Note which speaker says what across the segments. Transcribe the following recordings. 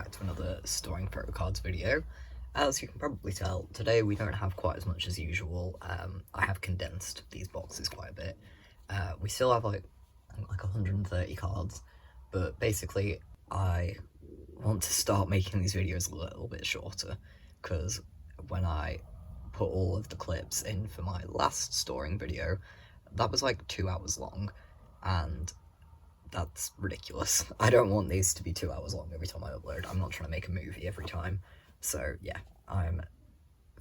Speaker 1: back to another storing photocards video. As you can probably tell, today we don't have quite as much as usual. I have condensed these boxes quite a bit. We still have like 130 cards, but basically I want to start making these videos a little bit shorter, because when I put all of the clips in for my last storing video, that was like 2 hours long, and that's ridiculous. I don't want these to be 2 hours long every time I upload. I'm not trying to make a movie every time. So yeah, I'm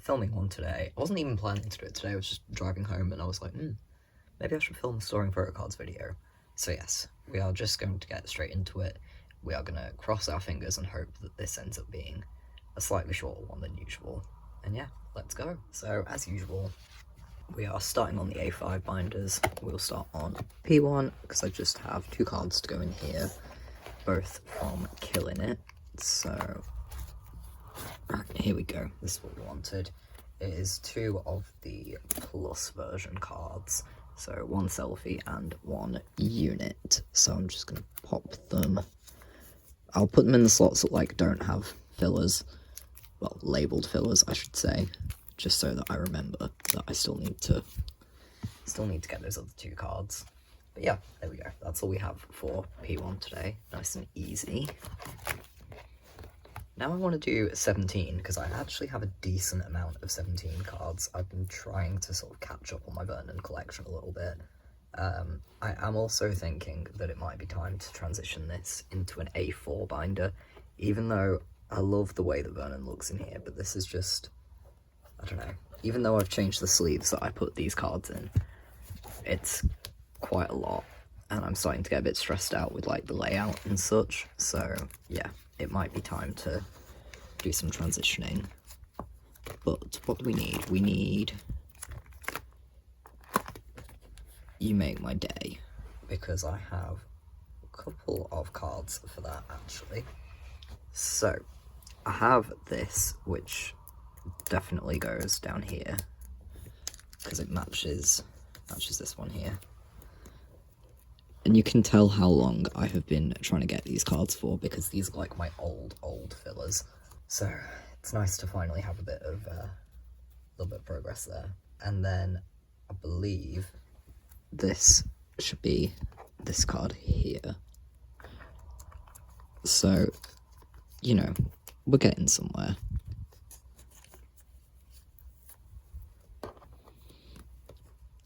Speaker 1: filming one today. I wasn't even planning to do it today. I was just driving home and I was like, maybe I should film a storing photocards video. So yes, we are just going to get straight into it. We are going to cross our fingers and hope that this ends up being a slightly shorter one than usual. And yeah, let's go. So as usual, we are starting on the A5 binders. We'll start on P1 because I just have 2 cards to go in here, both from Killing It. So here we go. This is what we wanted. It is 2 of the plus version cards. So 1 selfie and 1 unit. So I'm just going to pop them. I'll put them in the slots that like don't have fillers. Well, labeled fillers, I should say. Just so that I remember that I still need to get those other 2 cards. But yeah, there we go. That's all we have for P1 today. Nice and easy. Now I want to do 17, because I actually have a decent amount of 17 cards. I've been trying to sort of catch up on my Vernon collection a little bit. I am also thinking that it might be time to transition this into an A4 binder, even though I love the way that Vernon looks in here, but this is just, I don't know, even though I've changed the sleeves that I put these cards in, it's quite a lot, and I'm starting to get a bit stressed out with like the layout and such, so yeah, it might be time to do some transitioning. But what do we need? We need You Make My Day, because I have a couple of cards for that actually. So I have this, which definitely goes down here because it matches this one here, and you can tell how long I have been trying to get these cards for, because these are like my old fillers, so it's nice to finally have a little bit of progress there. And then I believe this should be this card here, so you know, we're getting somewhere.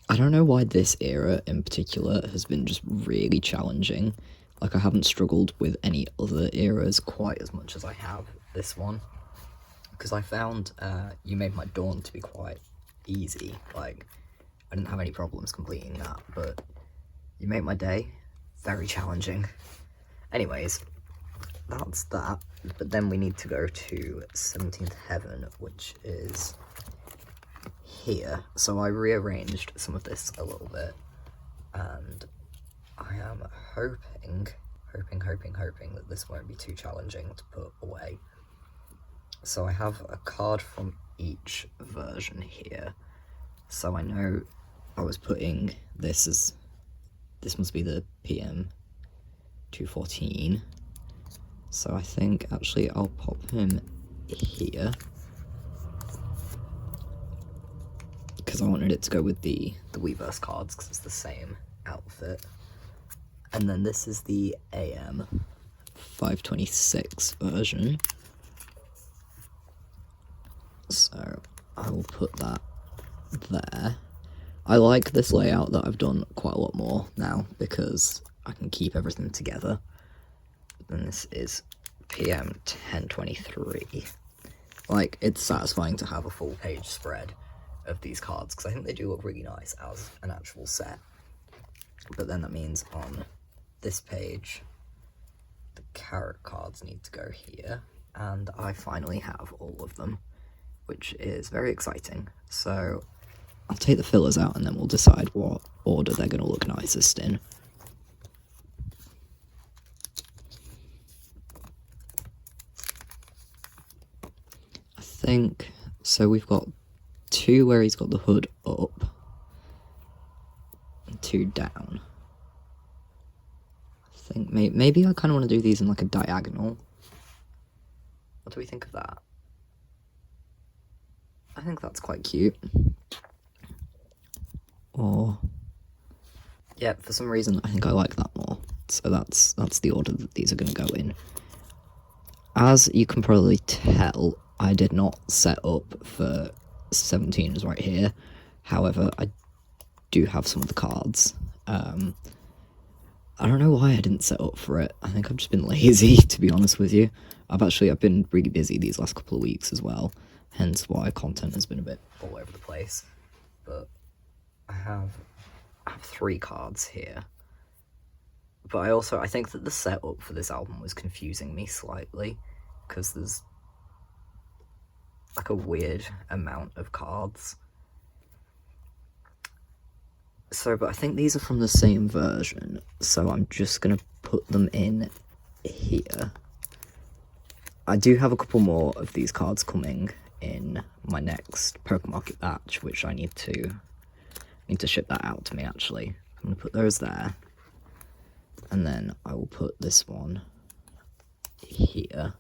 Speaker 1: I don't know why this era in particular has been just really challenging. Like, I haven't struggled with any other eras quite as much as I have this one, because I found You Made My Dawn to be quite easy. Like, I didn't have any problems completing that, but You Make My Day, very challenging. Anyways, that's that. But then we need to go to 17th Heaven, which is here. So I rearranged some of this a little bit, and I am hoping that this won't be too challenging to put away. So I have a card from each version here. So I know I was putting this as, this must be the PM 214. So I think actually I'll pop him here, because I wanted it to go with the Weverse cards, because it's the same outfit. And then this is the AM 526 version. So I will put that there. I like this layout that I've done quite a lot more now, because I can keep everything together. And this is PM 1023. Like, it's satisfying to have a full page spread of these cards, because I think they do look really nice as an actual set. But then that means on this page, the carrot cards need to go here, and I finally have all of them, which is very exciting. So I'll take the fillers out and then we'll decide what order they're going to look nicest in. I think, so we've got 2 where he's got the hood up, and 2 down. I think maybe I kind of want to do these in like a diagonal. What do we think of that? I think that's quite cute. Or yeah, for some reason I think I like that more. So that's the order that these are going to go in. As you can probably tell, I did not set up for 17s right here. However, I do have some of the cards. I don't know why I didn't set up for it. I think I've just been lazy, to be honest with you. I've been really busy these last couple of weeks as well, hence why content has been a bit all over the place. But I have 3 cards here. But I think that the setup for this album was confusing me slightly, because there's like a weird amount of cards. So, but I think these are from the same version, so I'm just going to put them in here. I do have a couple more of these cards coming in my next Pokemarket batch, which I need to ship that out to me, actually. I'm going to put those there, and then I will put this one here.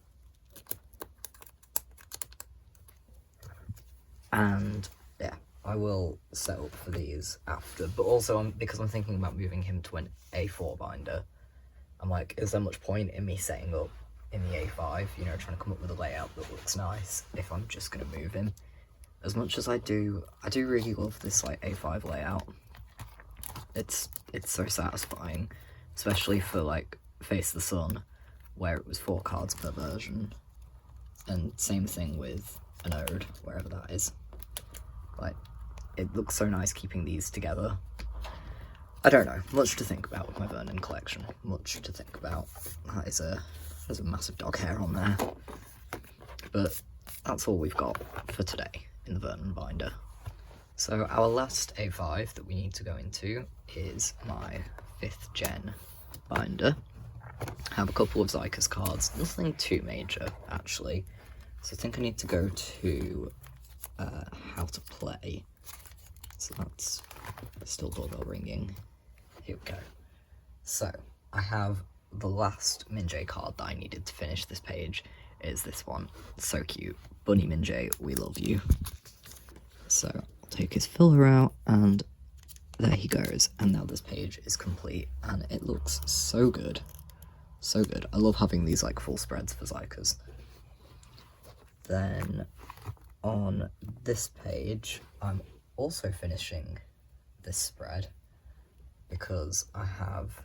Speaker 1: And yeah, I will set up for these after, but also because I'm thinking about moving him to an A4 binder, I'm like, is there much point in me setting up in the A5, you know, trying to come up with a layout that looks nice if I'm just going to move him? As much as I do really love this like A5 layout. It's so satisfying, especially for like Face the Sun, where it was 4 cards per version, and same thing with an Ode, wherever that is. Like, it looks so nice keeping these together. I don't know, much to think about with my Vernon collection, much to think about. There's a massive dog hair on there. But that's all we've got for today in the Vernon binder. So our last A5 that we need to go into is my 5th gen binder. I have a couple of xikers cards, nothing too major actually. So I think I need to go to how to play. So that's still doorbell ringing. Here we go. So I have the last Minjay card that I needed to finish this page is this one. It's so cute. Bunny Minjay, we love you. So I'll take his filler out, and there he goes. And now this page is complete, and it looks so good. So good. I love having these like full spreads for xikers. Then on this page, I'm also finishing this spread because I have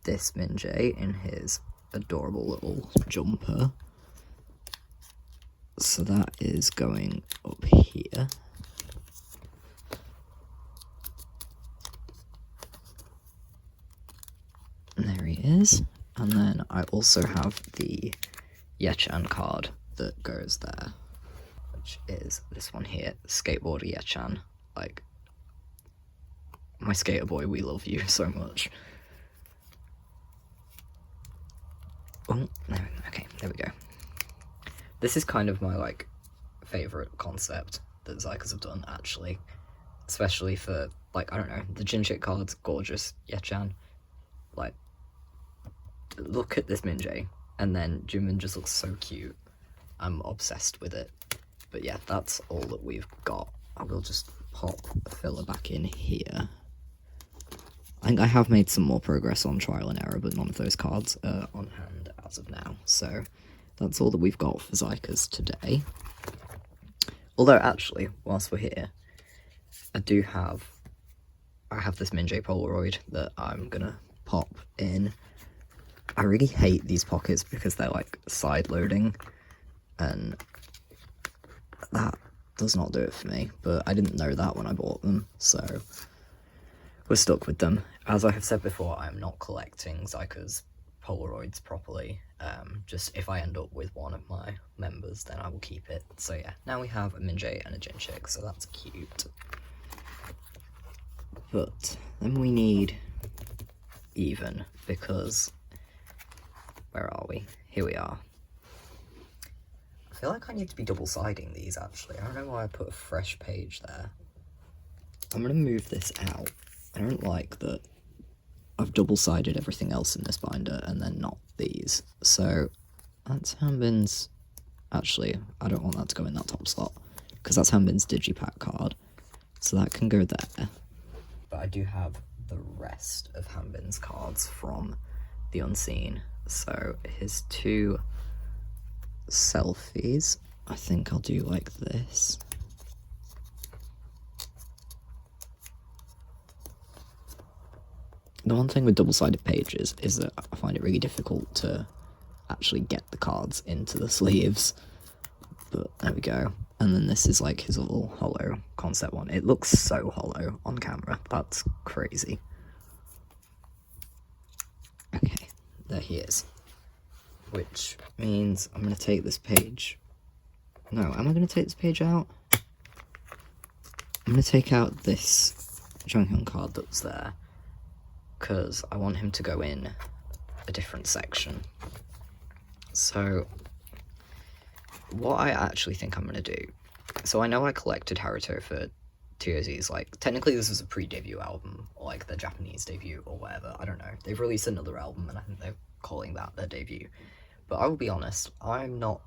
Speaker 1: this Minjay in his adorable little jumper. So that is going up here. And there he is. And then I also have the Yechan card that goes there, which is this one here, Skateboarder Yechan. Like, my skater boy, we love you so much. Oh, no, okay, there we go. This is kind of my, like, favourite concept that xikers have done, actually. Especially for, like, I don't know, the Jinchik card's gorgeous, Yechan. Like, look at this Minjay, and then Jimin just looks so cute. I'm obsessed with it. But yeah, that's all that we've got. I will just pop a filler back in here. I think I have made some more progress on Trial and Error, but none of those cards are on hand as of now. So that's all that we've got for xikers today. Although actually, whilst we're here, I have this Minjay Polaroid that I'm gonna pop in. I really hate these pockets because they're like side loading, and that does not do it for me, but I didn't know that when I bought them, so we're stuck with them. As I have said before, I'm not collecting xikers Polaroids properly. Just if I end up with one of my members, then I will keep it. So yeah, now we have a Minjay and a Jinchik, so that's cute. But then we need even, because where are we? Here we are. I feel like I need to be double-siding these, actually. I don't know why I put a fresh page there. I'm going to move this out. I don't like that I've double-sided everything else in this binder and then not these. So that's Hanbin's. Actually, I don't want that to go in that top slot because that's Hanbin's digipack card, so that can go there. But I do have the rest of Hanbin's cards from the Unseen. So his 2 selfies, I think I'll do like this. The one thing with double-sided pages is that I find it really difficult to actually get the cards into the sleeves. But there we go. And then this is like his little hollow concept one. It looks so hollow on camera. That's crazy. Okay, there he is. Which means I'm going to take this page. No, am I going to take this page out? I'm going to take out this Jonghyun card that's there, because I want him to go in a different section. So what I actually think I'm going to do, so I know I collected Haruto for TOZ's, like, technically this is a pre-debut album, or like their Japanese debut or whatever, I don't know. They've released another album and I think they're calling that their debut. But I will be honest, I'm not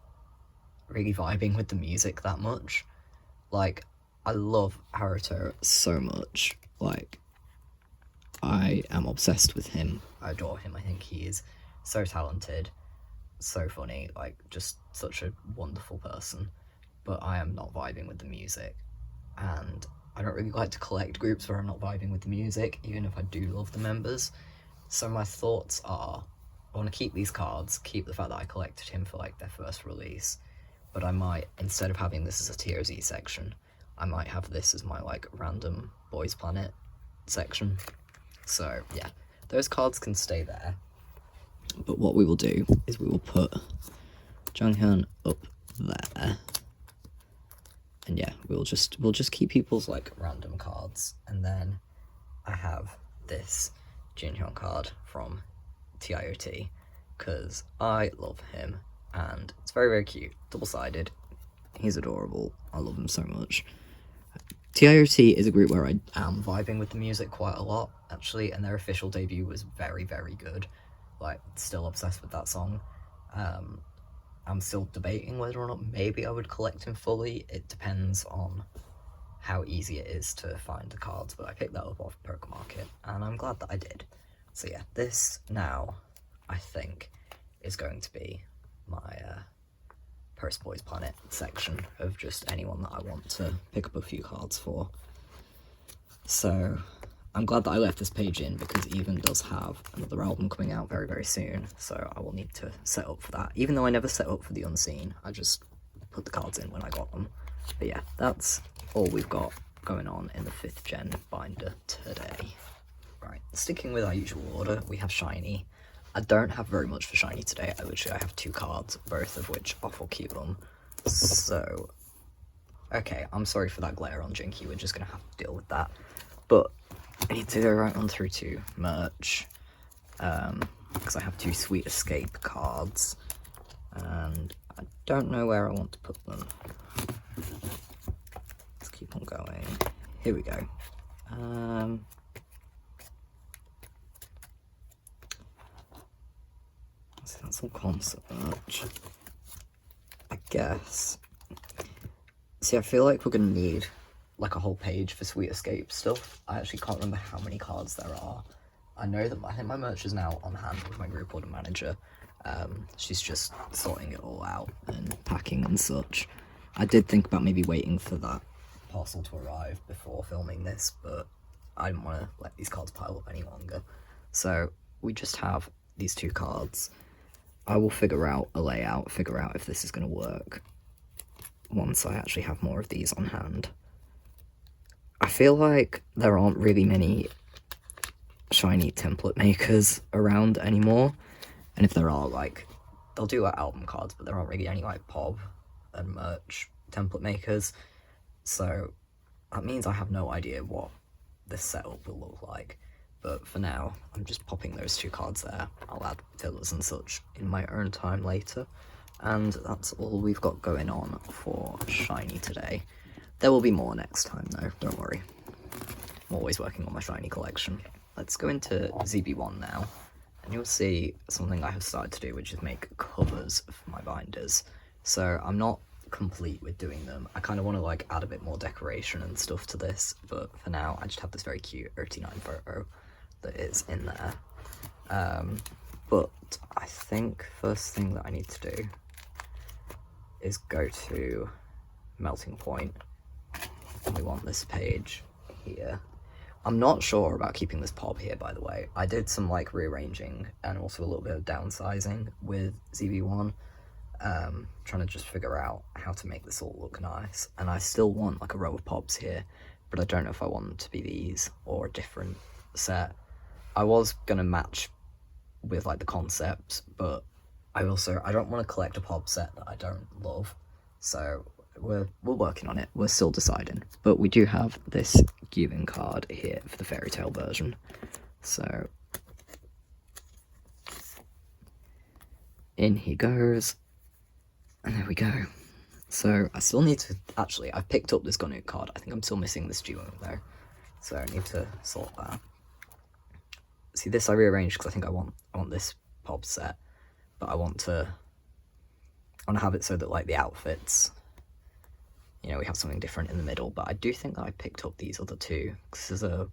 Speaker 1: really vibing with the music that much. Like, I love Haruto so much. Like, I am obsessed with him. I adore him. I think he is so talented, so funny, like, just such a wonderful person. But I am not vibing with the music. And I don't really like to collect groups where I'm not vibing with the music, even if I do love the members. So my thoughts are, I want to keep these cards, keep the fact that I collected him for, like, their first release, but I might, instead of having this as a TOZ section, I might have this as my, like, random Boys Planet section. So, yeah, those cards can stay there. But what we will do is we will put Jonghyun up there. And yeah, we'll just keep people's, like, random cards. And then I have this Jinhyun card from TIOT, because I love him, and it's very, very cute. Double-sided. He's adorable. I love him so much. TIOT is a group where I am vibing with the music quite a lot, actually, and their official debut was very, very good. Like, still obsessed with that song. I'm still debating whether or not maybe I would collect him fully. It depends on how easy it is to find the cards, but I picked that up off Poker Market, and I'm glad that I did. So yeah, this now, I think, is going to be my Post Boys Planet section of just anyone that I want to pick up a few cards for. So I'm glad that I left this page in, because Even does have another album coming out very, very soon, so I will need to set up for that. Even though I never set up for the Unseen, I just put the cards in when I got them. But yeah, that's all we've got going on in the 5th gen binder today. Right, sticking with our usual order, we have Shinee. I don't have very much for Shinee today. I have 2 cards, both of which are for Cubum. So, okay, I'm sorry for that glare on Jinky, we're just gonna have to deal with that. But I need to go right on through to merch, because I have 2 Sweet Escape cards, and I don't know where I want to put them. Let's keep on going. Here we go. So that's all concert merch, I guess. See, I feel like we're gonna need like a whole page for Sweet Escape stuff. I actually can't remember how many cards there are. I know that I think my merch is now on hand with my group order manager. She's just sorting it all out and packing and such. I did think about maybe waiting for that parcel to arrive before filming this, but I didn't want to let these cards pile up any longer. So we just have these 2 cards. I will figure out a layout, figure out if this is going to work once I actually have more of these on hand. I feel like there aren't really many Shinee template makers around anymore, and if there are, like, they'll do like album cards, but there aren't really any like pop and merch template makers, so that means I have no idea what this setup will look like. But for now, I'm just popping those 2 cards there. I'll add fillers and such in my own time later. And that's all we've got going on for Shinee today. There will be more next time though, don't worry. I'm always working on my Shinee collection. Let's go into ZB1 now and you'll see something I have started to do, which is make covers for my binders. So I'm not complete with doing them. I kind of want to like add a bit more decoration and stuff to this, but for now I just have this very cute 39 photo that is in there. But I think first thing that I need to do is go to melting point, and we want this page here. I'm not sure about keeping this pop here, by the way. I did some like rearranging and also a little bit of downsizing with zb1, trying to just figure out how to make this all look nice. And I still want like a row of pops here, but I don't know if I want them to be these or a different set. I was gonna match with like the concepts, but I don't want to collect a pop set that I don't love, so we're working on it. We're still deciding, but we do have this Cuban card here for the fairy tale version. So in he goes, and there we go. So I still need to actually, I've picked up this Gunnoot card. I think I'm still missing this duo though, so I need to sort that. See, this I rearranged because I think I want this pop set, but I want to have it so that like the outfits, you know, we have something different in the middle. But I do think that I picked up these other two. This is a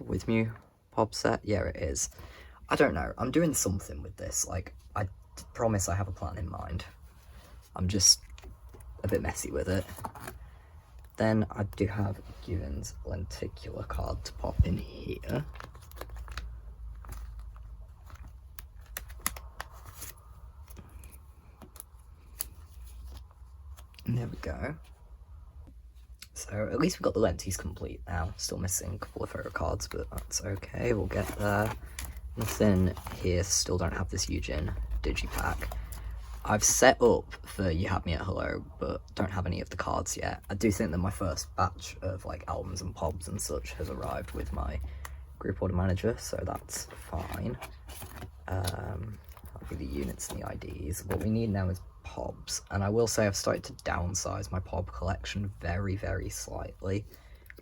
Speaker 1: With Me pop set. Yeah, it is. I don't know. I'm doing something with this. Like, I promise I have a plan in mind. I'm just a bit messy with it. Then I do have Given's lenticular card to pop in here. And there we go. So at least we've got the lenties complete now. Still missing a couple of photo cards, but that's okay. We'll get there. Nothing here. Still don't have this Eugene digipack. I've set up for You Had Me at Hello, but don't have any of the cards yet. I do think that my first batch of like albums and pobs and such has arrived with my group order manager, so that's fine. That'll be the units and the IDs. What we need now is pobs, and I will say I've started to downsize my pob collection very, very slightly.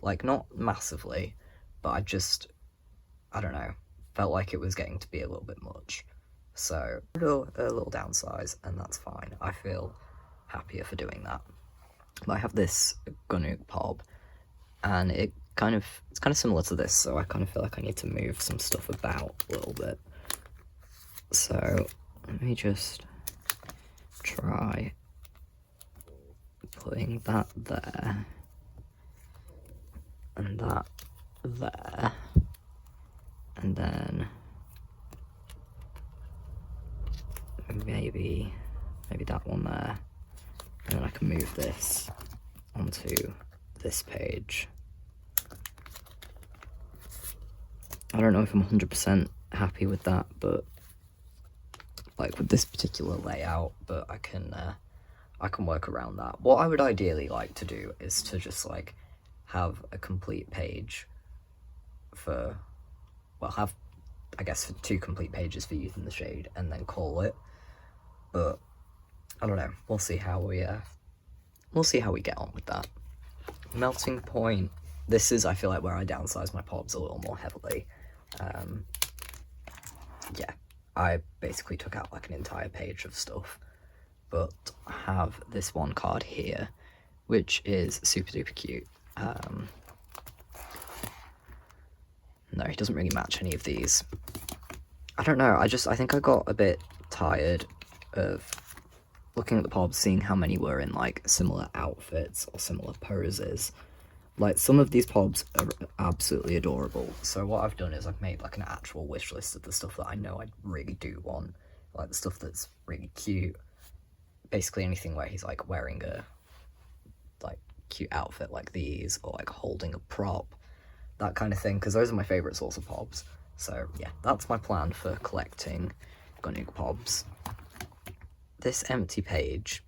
Speaker 1: Like, not massively, but I don't know, felt like it was getting to be a little bit much. So a little downsize, and that's fine. I feel happier for doing that. But I have this Gunnoot pob, and it's kind of similar to this, so I kind of feel like I need to move some stuff about a little bit. So let me just try putting that there, and that there, and then maybe that one there, and then I can move this onto this page. I don't know if I'm 100% happy with that, but like with this particular layout, but I can work around that. What I would ideally like to do is to just like have a complete page for, well, have, I guess, for 2 complete pages for Youth in the Shade, and then call it. But I don't know. We'll see how we get on with that. Melting Point. This is, I feel like, where I downsize my pobs a little more heavily. Yeah, I basically took out like an entire page of stuff, but I have this one card here, which is super duper cute. No, he doesn't really match any of these. I don't know. I think I got a bit tired of looking at the pobs, seeing how many were in like similar outfits or similar poses. Like, some of these pobs are absolutely adorable, so what I've done is I've made like an actual wish list of the stuff that I know I really do want, like the stuff that's really cute, basically anything where he's like wearing a like cute outfit like these, or like holding a prop, that kind of thing, because those are my favourite sorts of pobs. So yeah, that's my plan for collecting Gunnoot pobs. This empty page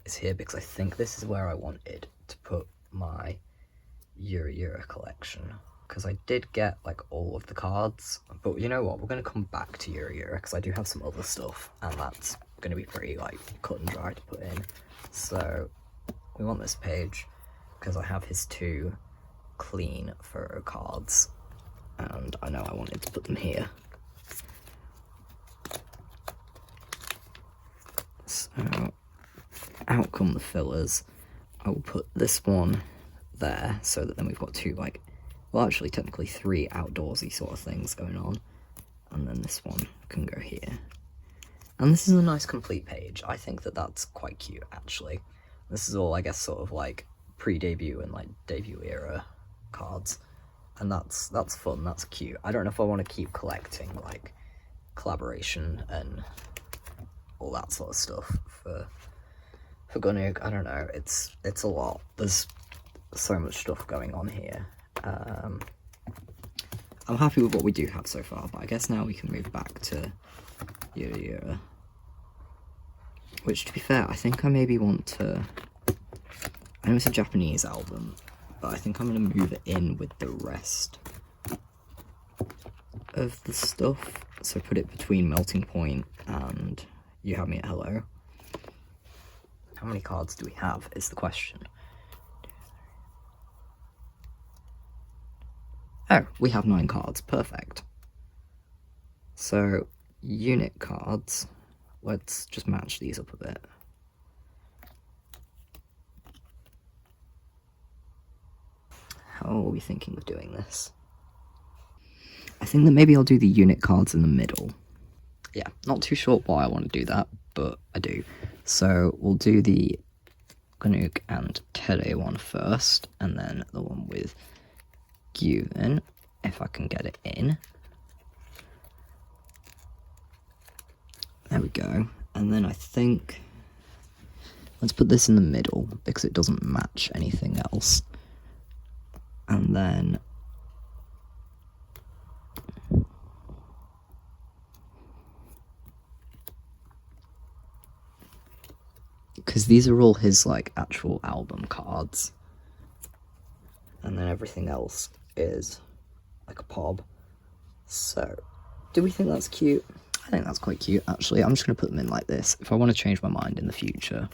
Speaker 1: is here because I think this is where I wanted to put my Euro collection, because I did get like all of the cards, but you know what, we're going to come back to Euro because I do have some other stuff, and that's going to be pretty like cut and dry to put in. So we want this page because I have his 2 clean photo cards, and I know I wanted to put them here. So out come the fillers. I will put this one there so that then we've got two, like, well, actually technically three outdoorsy sort of things going on, and then this one can go here. And this is a nice complete page. I think that that's quite cute, actually. This is all, I guess, sort of like pre-debut and like debut era cards, and that's fun. That's cute. I don't know if I want to keep collecting like collaboration and all that sort of stuff for Gunnook. I don't know. It's a lot. There's so much stuff going on here. I'm happy with what we do have so far, but I guess now we can move back to Yura. Which, to be fair, I think I maybe want to... I know it's a Japanese album, but I think I'm going to move it in with the rest of the stuff. So put it between Melting Point and You Have Me at Hello. How many cards do we have is the question. Oh, we have 9 cards. Perfect. So, unit cards. Let's just match these up a bit. How are we thinking of doing this? I think that maybe I'll do the unit cards in the middle. Yeah, not too sure why I want to do that, but I do. So we'll do the Gunnook and Tere one first, and then the one with Gyven, if I can get it in. There we go. And then I think, let's put this in the middle because it doesn't match anything else. And then because these are all his like actual album cards, and then everything else is like a pob. So do we think that's cute? I think that's quite cute, actually. I'm just going to put them in like this. If I want to change my mind in the future,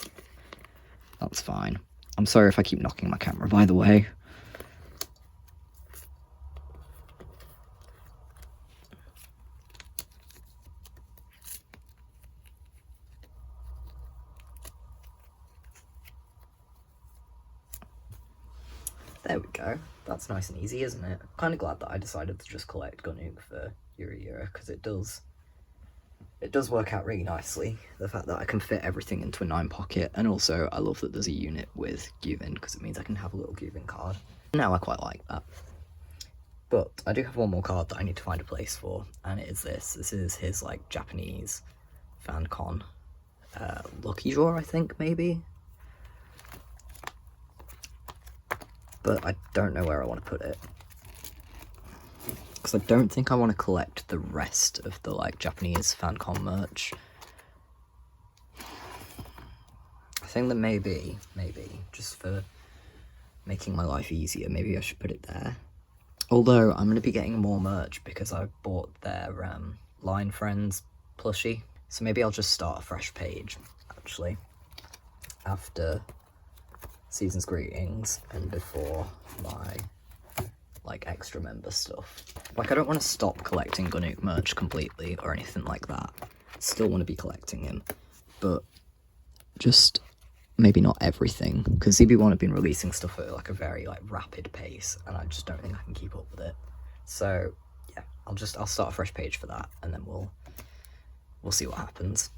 Speaker 1: that's fine. I'm sorry if I keep knocking my camera, by the way. There we go. That's nice and easy, isn't it? Kind of glad that I decided to just collect Gunnook for Yura, because it does work out really nicely. The fact that I can fit everything into a 9 pocket, and also I love that there's a unit with Gyven, because it means I can have a little Gyven card. Now I quite like that. But I do have one more card that I need to find a place for, and it is this. This is his like Japanese fan con. Lucky Draw, I think, maybe? But I don't know where I want to put it. Because I don't think I want to collect the rest of the like Japanese fancon merch. I think that maybe, just for making my life easier, maybe I should put it there. Although I'm going to be getting more merch because I bought their Line Friends plushie. So maybe I'll just start a fresh page, actually, after Season's Greetings and before my like extra member stuff. Like, I don't want to stop collecting Gunnook merch completely or anything like that. Still want to be collecting him, but just maybe not everything, because zb1 have been releasing stuff at like a very like rapid pace, and I just don't think I can keep up with it. So yeah, I'll start a fresh page for that, and then we'll see what happens.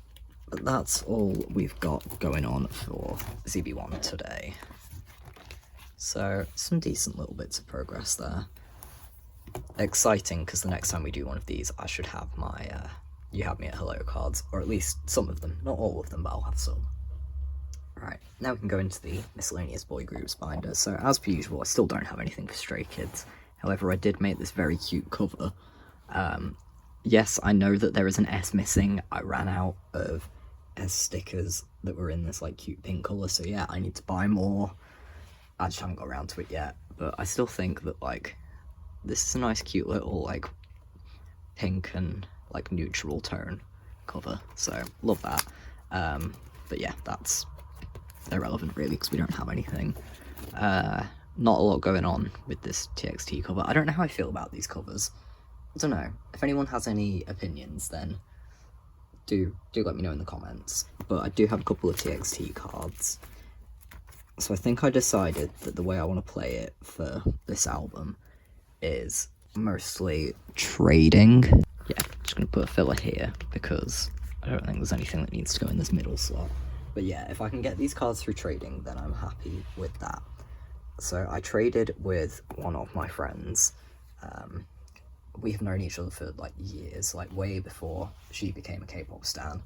Speaker 1: But that's all we've got going on for zb1 today. So some decent little bits of progress there. Exciting, because the next time we do one of these, I should have my You Have Me at Hello cards, or at least some of them. Not all of them, but I'll have some. Right, now we can go into the miscellaneous boy groups binder. So as per usual, I still don't have anything for Stray Kids. However, I did make this very cute cover. Yes, I know that there is an S missing. I ran out of S stickers that were in this like cute pink colour, so yeah, I need to buy more. I just haven't got around to it yet, but I still think that like this is a nice cute little like pink and like neutral tone cover, so love that. But yeah, that's irrelevant really because we don't have anything. Not a lot going on with this TXT cover. I don't know how I feel about these covers. I don't know. If anyone has any opinions, then do let me know in the comments. But I do have a couple of TXT cards. So I think I decided that the way I want to play it for this album is mostly trading. Yeah, just going to put a filler here because I don't think there's anything that needs to go in this middle slot. But yeah, if I can get these cards through trading, then I'm happy with that. So I traded with one of my friends. We have known each other for like years, like way before she became a K-pop stan.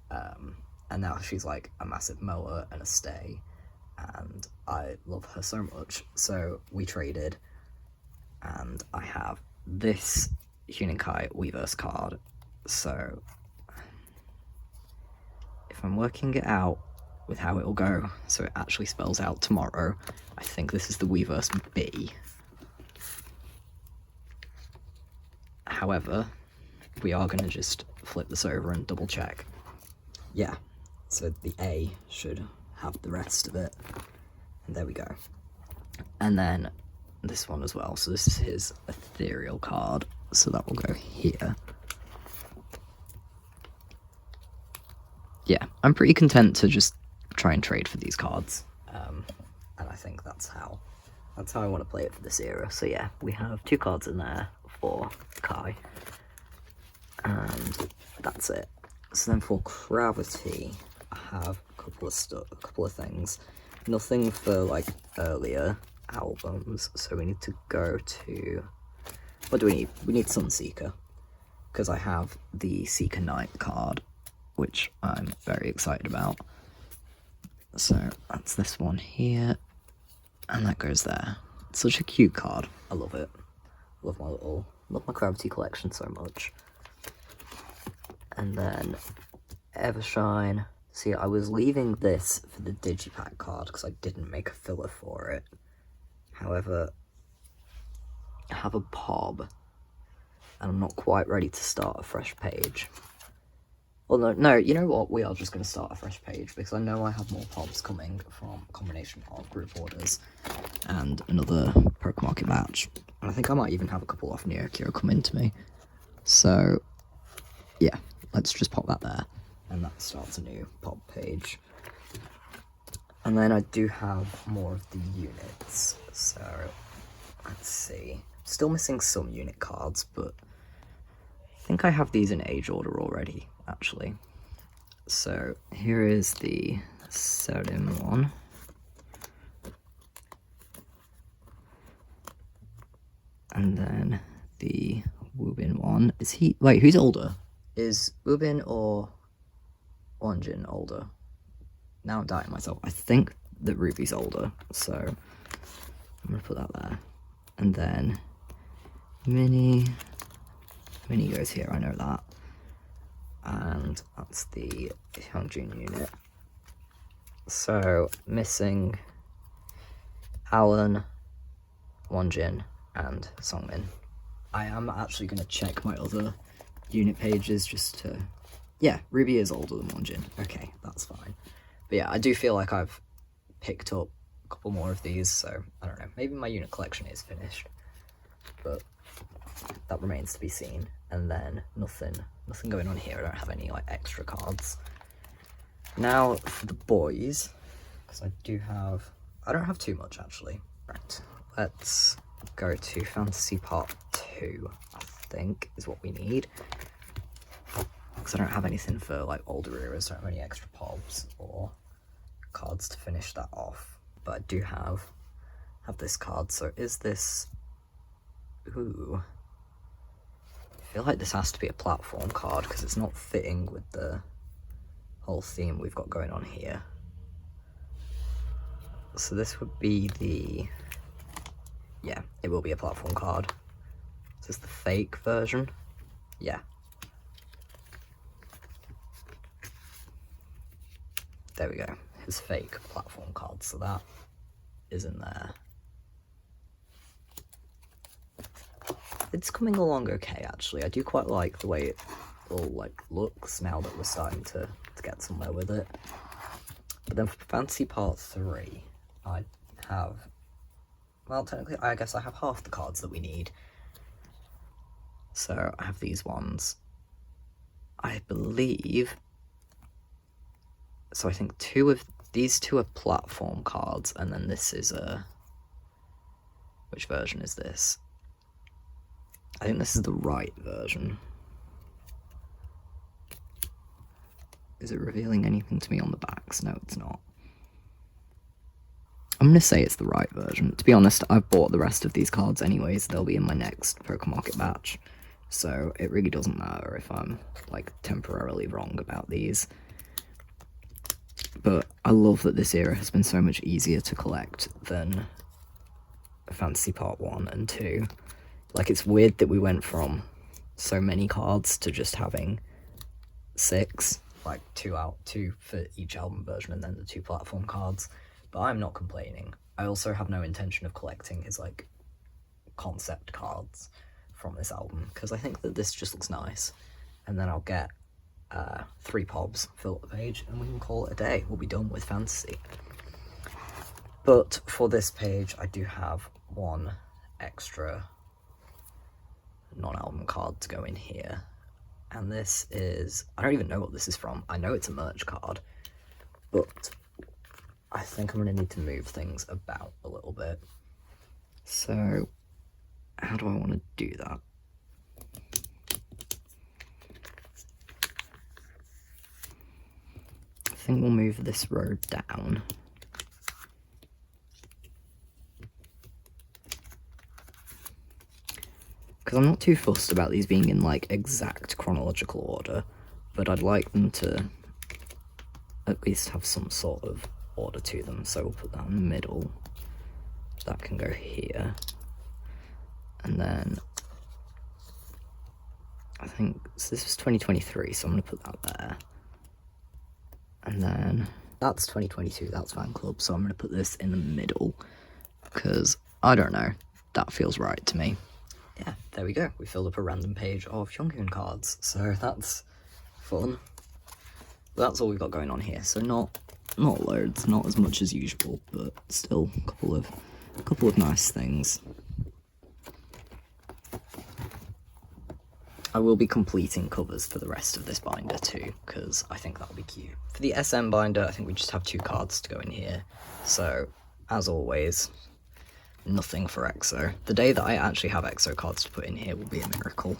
Speaker 1: And now she's like a massive mower and a stay. And I love her so much. So we traded, and I have this Unikai Weverse card. So if I'm working it out with how it'll go, so it actually spells out tomorrow, I think this is the Weverse B. However, we are going to just flip this over and double check. Yeah, so the A should have the rest of it. And there we go. And then this one as well. So this is his ethereal card. So that will go here. Yeah, I'm pretty content to just try and trade for these cards. And I think that's how I want to play it for this era. So yeah, we have 2 cards in there for Kai. And that's it. So then for Gravity, I have a couple of things. Nothing for like earlier albums, so we need to go to, what do we need? We need Sunseeker, because I have the Seeker Knight card, which I'm very excited about. So that's this one here, and that goes there. It's such a cute card. I love it. Love my Gravity collection so much. And then Evershine. See, I was leaving this for the Digipack card because I didn't make a filler for it. However, I have a POB, and I'm not quite ready to start a fresh page. Well, no, you know what? We are just going to start a fresh page because I know I have more POBs coming from a combination of group orders and another Pokemarket match. And I think I might even have a couple off Neokyo come into me. So, yeah, let's just pop that there. And that starts a new POB page. And then I do have more of the units. So, let's see. Still missing some unit cards, but I think I have these in age order already, actually. So, here is the Serim one. And then the Wubin one. Is he... Wait, who's older? Is Wubin or Wonjin older? Now I'm doubting myself. I think that Ruby's older, so I'm going to put that there. And then Mini goes here, I know that. And that's the Hyungjin unit. So, missing Alan, Wonjin, and Songmin. I am actually going to check my other unit pages just to... Yeah, Ruby is older than Wonjin. Okay, that's fine. But yeah, I do feel like I've picked up a couple more of these, so I don't know. Maybe my unit collection is finished, but that remains to be seen. And then nothing going on here. I don't have any like extra cards. Now for the boys, because I don't have too much actually. Right, let's go to Fantasy Part 2, I think is what we need. Because I don't have anything for like older eras, don't have any extra POBs or cards to finish that off. But I do have this card. So is this... Ooh. I feel like this has to be a platform card because it's not fitting with the whole theme we've got going on here. So this would be the... Yeah, it will be a platform card. Is this the fake version? Yeah. There we go, his fake platform card, so that is in there. It's coming along okay, actually. I do quite like the way it all like looks now that we're starting to get somewhere with it. But then for Fantasy Part 3, I have... Well, technically, I guess I have half the cards that we need. So I have these ones. I believe, so I think these two are platform cards, and then this is which version is this? I think this is the right version. Is it revealing anything to me on the backs? No, it's not. I'm going to say it's the right version. To be honest, I've bought the rest of these cards anyways. They'll be in my next Poké Market batch. So it really doesn't matter if I'm, like, temporarily wrong about these. But I love that this era has been so much easier to collect than Fantasy Part 1 and 2. Like, it's weird that we went from so many cards to just having 6. Like, two for each album version and then the 2 platform cards. But I'm not complaining. I also have no intention of collecting his, like, concept cards from this album, because I think that this just looks nice. And then I'll get 3 pobs, fill up the page, and we can call it a day. We'll be done with Fantasy. But for this page, I do have 1 extra non-album card to go in here. And this is, I don't even know what this is from. I know it's a merch card, but I think I'm going to need to move things about a little bit. So, how do I want to do that? I think we'll move this row down. Because I'm not too fussed about these being in, like, exact chronological order, but I'd like them to at least have some sort of order to them. So we'll put that in the middle. That can go here. And then I think, so this was 2023, so I'm going to put that there. And then that's 2022, that's Fan Club, so I'm going to put this in the middle, because, I don't know, that feels right to me. Yeah, there we go. We filled up a random page of Jungkook cards, so that's fun. That's all we've got going on here, so not loads, not as much as usual, but still a couple of nice things. I will be completing covers for the rest of this binder too, because I think that'll be cute. For the SM binder, I think we just have 2 cards to go in here, so as always, nothing for EXO. The day that I actually have EXO cards to put in here will be a miracle.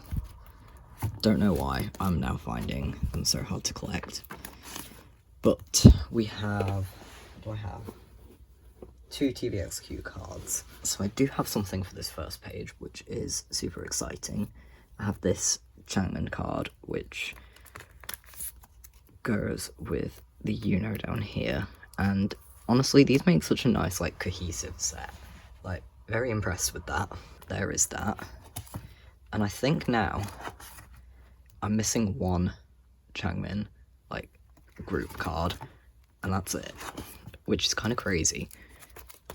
Speaker 1: Don't know why I'm now finding them so hard to collect. But we have, what do I have? 2 tvxq cards. So I do have something for this first page, which is super exciting. I have this Changmin card, which goes with the Yuno down here. And honestly, these make such a nice, like, cohesive set. Like, very impressed with that. There is that. And I think now I'm missing 1 Changmin, like, group card, and that's it, which is kind of crazy.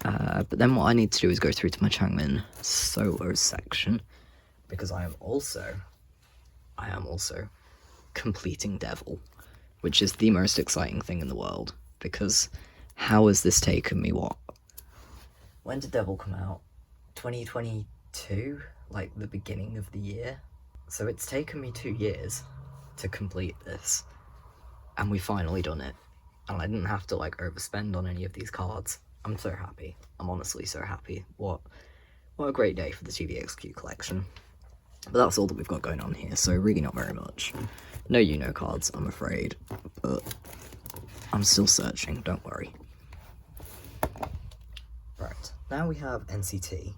Speaker 1: But then what I need to do is go through to my Changmin solo section, because I am also completing Devil, which is the most exciting thing in the world, because how has this taken me, what? When did Devil come out? 2022? Like, the beginning of the year? So it's taken me 2 years to complete this, and we've finally done it. And I didn't have to, like, overspend on any of these cards. I'm so happy. I'm honestly so happy. What a great day for the tvxq collection. But that's all that we've got going on here, so really not very much. No Yuno cards, I'm afraid, but I'm still searching, don't worry. Right, now we have NCT.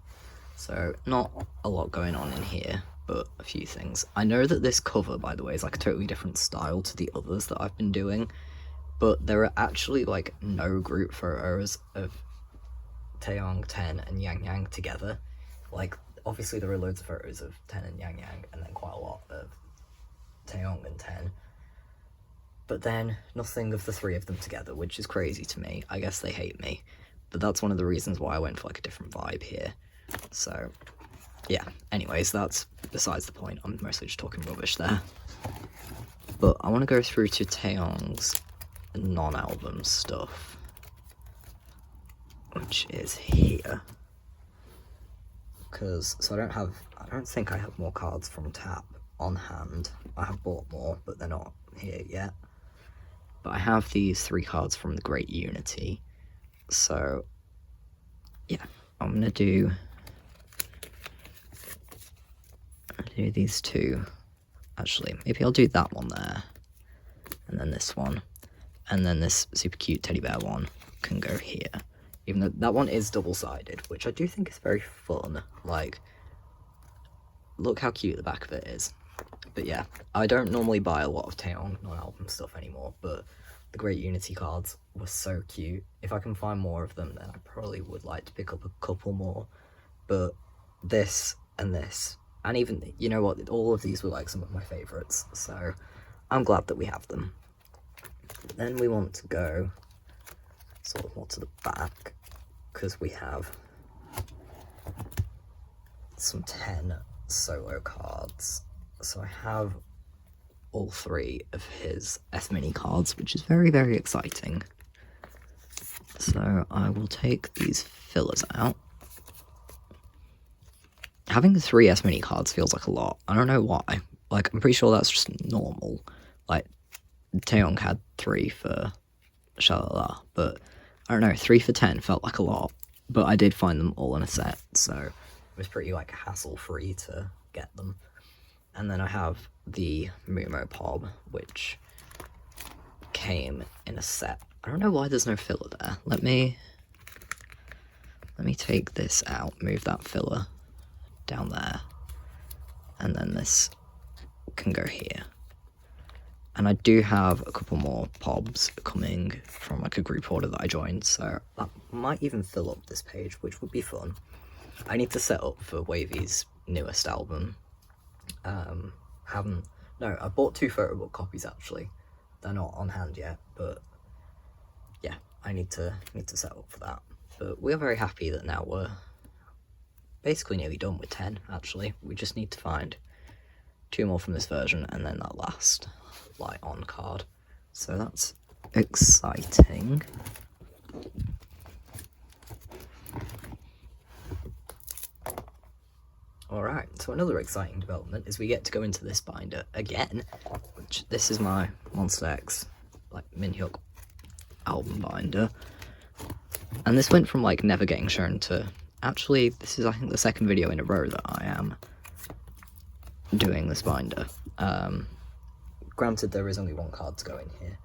Speaker 1: So not a lot going on in here, but a few things. I know that this cover, by the way, is like a totally different style to the others that I've been doing, but there are actually, like, no group photos of Taeyong, Ten, and Yang Yang together. Like, obviously there are loads of photos of Ten and Yang Yang, and then quite a lot of Taeyong and Ten. But then nothing of the 3 of them together, which is crazy to me. I guess they hate me. But that's one of the reasons why I went for, like, a different vibe here. So, yeah. Anyways, that's besides the point. I'm mostly just talking rubbish there. But I want to go through to Taeyong's non-album stuff, which is here. So I don't think I have more cards from Tap, on hand. I have bought more, but they're not here yet. But I have these 3 cards from the Great Unity. So, yeah, I'm going to do these 2. Actually, maybe I'll do that one there. And then this one. And then this super cute teddy bear one can go here. Even though that one is double-sided, which I do think is very fun. Like, look how cute the back of it is. But yeah, I don't normally buy a lot of Taeyong non-album stuff anymore, but the Great Unity cards were so cute. If I can find more of them, then I probably would like to pick up a couple more. But this, and even, you know what, all of these were like some of my favourites, so I'm glad that we have them. Then we want to go sort of more to the back, because we have some 10 solo cards. So I have all 3 of his evnne cards, which is very, very exciting. So I will take these fillers out. Having 3 evnne cards feels like a lot. I don't know why. Like, I'm pretty sure that's just normal. Like, Taeyong had 3 for Shalala, but I don't know, 3 for 10 felt like a lot. But I did find them all in a set, so it was pretty, like, hassle-free to get them. And then I have the Mumo Pob, which came in a set. I don't know why there's no filler there. Let me take this out, move that filler down there, and then this can go here. And I do have a couple more pobs coming from like a group order that I joined, so that might even fill up this page, which would be fun. I need to set up for wayv's newest album. I bought 2 photo book copies actually. They're not on hand yet, but yeah, I need to set up for that. But we are very happy that now we're basically nearly done with 10 actually. We just need to find 2 more from this version and then that last light on card. So that's exciting. Alright, so another exciting development is we get to go into this binder again, which this is my Monsta X, like, Minhyuk album binder. And this went from, like, never getting shown to, actually, this is, I think, the 2nd video in a row that I am doing this binder. Granted, there is only 1 card to go in here,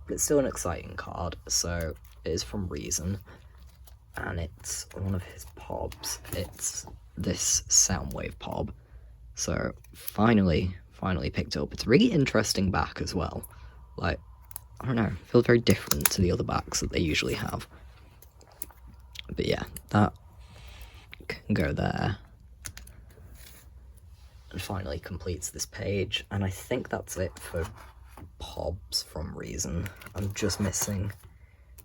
Speaker 1: but it's still an exciting card, so it is from Reason, and it's one of his pobs. It's this Soundwave Pob, so finally picked up. It's a really interesting back as well. Like, I don't know, it feels very different to the other backs that they usually have. But yeah, that can go there. And finally completes this page, and I think that's it for pobs from Reason. I'm just missing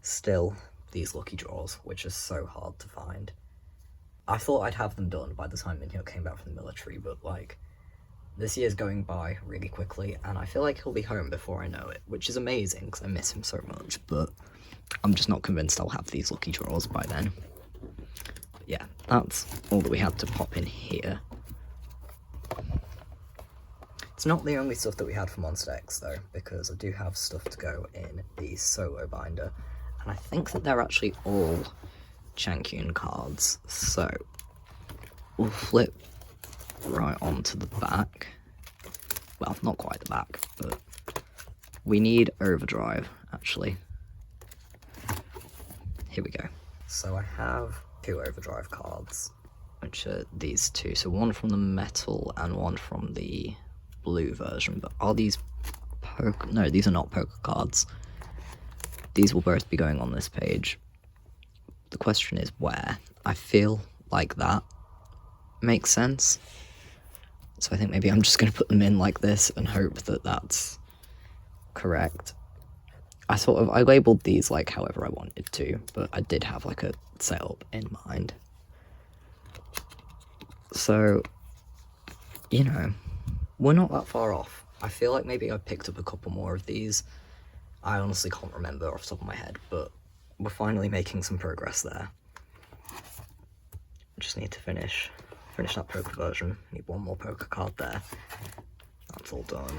Speaker 1: still these lucky draws, which is so hard to find. I thought I'd have them done by the time Minhyuk came back from the military, but like, this year's going by really quickly, and I feel like he'll be home before I know it, which is amazing because I miss him so much, but I'm just not convinced I'll have these lucky draws by then. But yeah, that's all that we had to pop in here. It's not the only stuff that we had for Monsta X though, because I do have stuff to go in the solo binder, and I think that they're actually all Changkyun cards, so we'll flip right onto the back. Well, not quite the back, but we need Overdrive, actually. Here we go. So I have 2 Overdrive cards, which are these 2. So one from the metal and one from the blue version, but are these poker? No, these are not poker cards. These will both be going on this page. The question is where. I feel like that makes sense. So I think maybe I'm just going to put them in like this and hope that that's correct. I labelled these like however I wanted to, but I did have like a setup in mind. So, you know, we're not that far off. I feel like maybe I picked up a couple more of these. I honestly can't remember off the top of my head, but we're finally making some progress there. Just need to finish that poker version. Need 1 more poker card there. that's all done.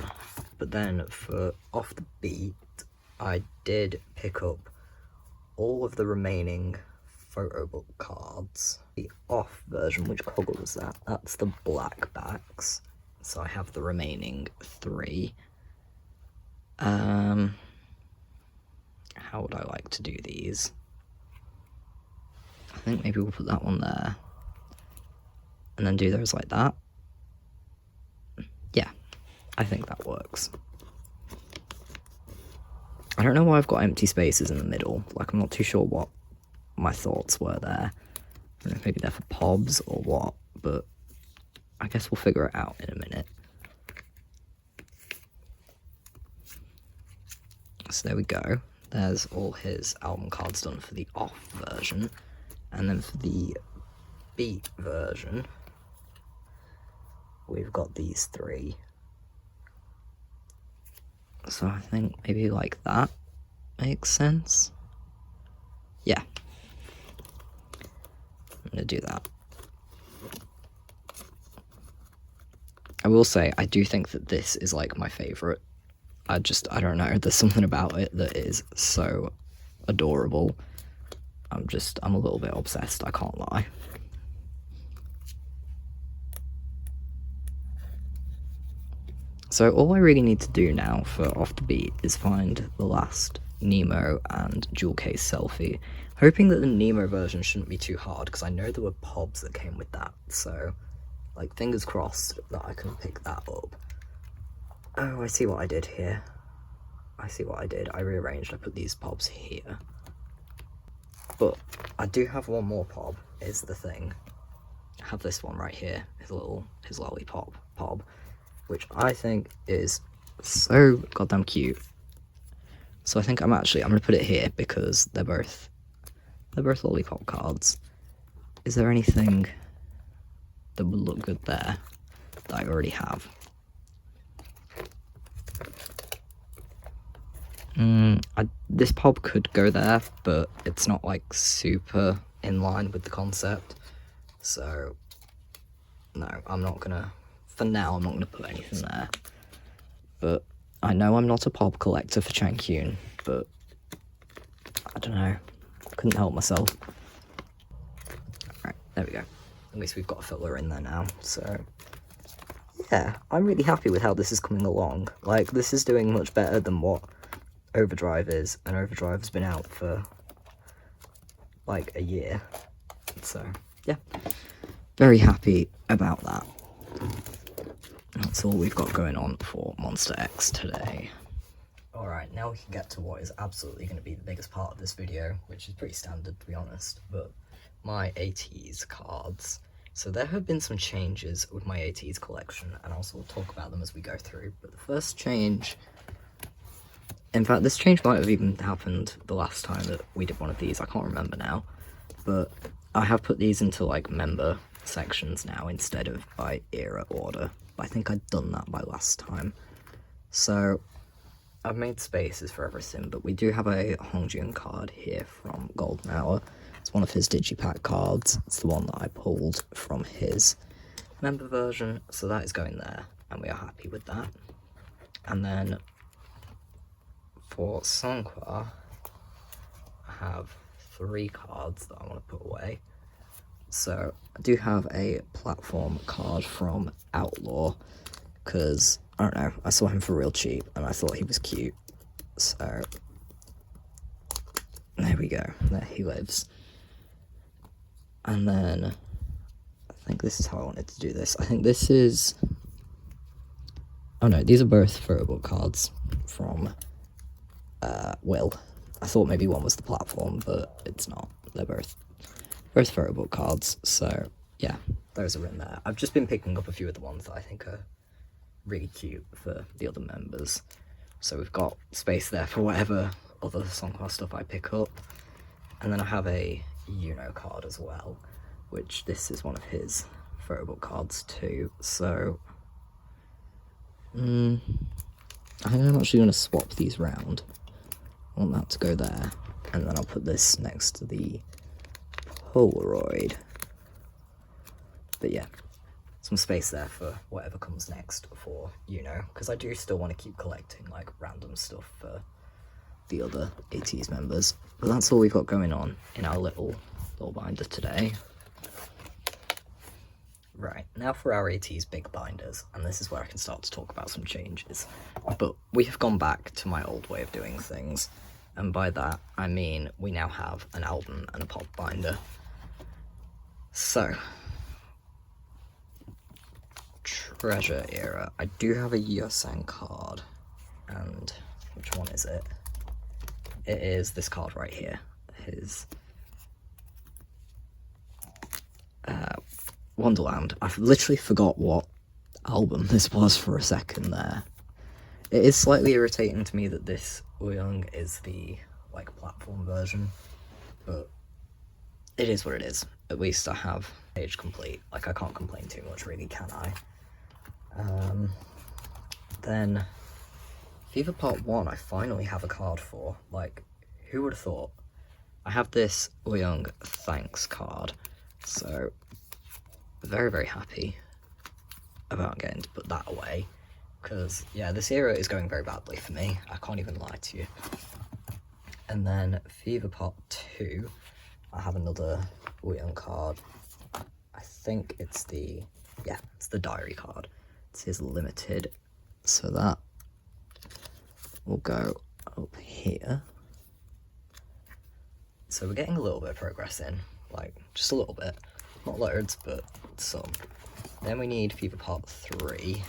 Speaker 1: But then for Off the Beat, I did pick up all of the remaining photo book cards. The off version, which colour was that? That's the black backs. So I have the remaining 3. How would I like to do these? I think maybe we'll put that one there. And then do those like that. Yeah, I think that works. I don't know why I've got empty spaces in the middle. Like, I'm not too sure what my thoughts were there. I don't know if maybe they're for pobs or what, but I guess we'll figure it out in a minute. So there we go. There's all his album cards done for the off version. And then for the beat version, we've got these 3. So I think maybe like that makes sense. Yeah. I'm gonna do that. I will say, I do think that this is like my favourite. I don't know, there's something about it that is so adorable. I'm a little bit obsessed, I can't lie. So all I really need to do now for Off the Beat is find the last Nemo and jewel case selfie. Hoping that the Nemo version shouldn't be too hard, because I know there were pobs that came with that, so like fingers crossed that I can pick that up. Oh, I see what I did here. I see what I did. I rearranged, I put these pobs here. But I do have one more pob, is the thing. I have this one right here, his lollipop pob, which I think is so goddamn cute. So I think I'm gonna put it here because they're both lollipop cards. Is there anything that would look good there that I already have? This pob could go there, but it's not like super in line with the concept. So no, for now I'm not gonna put anything there. But I know I'm not a pob collector for Changkyun, but I don't know, couldn't help myself. Alright, there we go. At least we've got a filler in there now, so yeah, I'm really happy with how this is coming along. Like, this is doing much better than what Overdrive is, and Overdrive has been out for like a year, so yeah, very happy about that. That's all we've got going on for Monsta X today. Alright, now we can get to what is absolutely going to be the biggest part of this video, which is pretty standard to be honest, but my ateez cards. So there have been some changes with my ateez collection, and I'll sort of talk about them as we go through, but the first change, in fact this change might have even happened the last time that we did one of these, I can't remember now, but I have put these into like member sections now instead of by era order. I think I'd done that by last time. So I've made spaces for everything, but we do have a Hongjun card here from Golden Hour. It's one of his digipack cards. It's the one that I pulled from his member version, so that is going there, and we are happy with that. And then for Seonghwa, I have 3 cards that I want to put away. So I do have a platform card from Outlaw, because, I don't know, I saw him for real cheap and I thought he was cute. So there we go, there he lives. And then I think this is how I wanted to do this. I think this is, oh no, these are both photo book cards from Will. I thought maybe one was the platform, but it's not. They're both photo book cards, so yeah, those are in there. I've just been picking up a few of the ones that I think are really cute for the other members. So we've got space there for whatever other Seonghwa stuff I pick up. And then I have a Yuno card as well, which this is one of his photo book cards too. So I think I'm actually going to swap these round. I want that to go there, and then I'll put this next to the Polaroid. But yeah, some space there for whatever comes next for, you know, because I do still want to keep collecting like random stuff for the other ateez members. But that's all we've got going on in our little binder today. Right, now for our ateez big binders, and this is where I can start to talk about some changes. But we have gone back to my old way of doing things, and by that I mean we now have an album and a pop binder. So, treasure era. I do have a Yosang card, and which one is it? It is this card right here, his Wonderland. I literally forgot what album this was for a second there. It is slightly irritating to me that this Uyung is the like platform version, but it is what it is. At least I have page complete. Like, I can't complain too much, really, can I? Then Fever Part 1 I finally have a card for. Like, who would have thought? I have this Uyung thanks card, so very, very happy about getting to put that away, because yeah, this era is going very badly for me, I can't even lie to you. And then Fever Part 2, I have another Uyung card. I think it's the, yeah, it's the diary card. It's his limited, so that will go up here. So we're getting a little bit of progress in, like just a little bit, not loads, but some. Then we need Fever Part 3,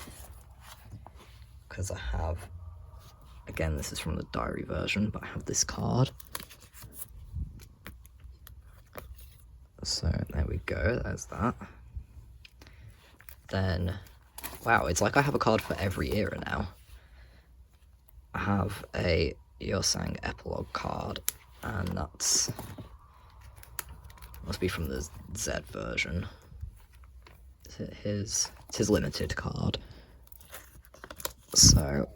Speaker 1: because I have, again, this is from the diary version, but I have this card. So there we go, there's that. Then, wow, it's like I have a card for every era now. I have a Yosang epilogue card, and that's, must be from the Z version. It's his limited card. So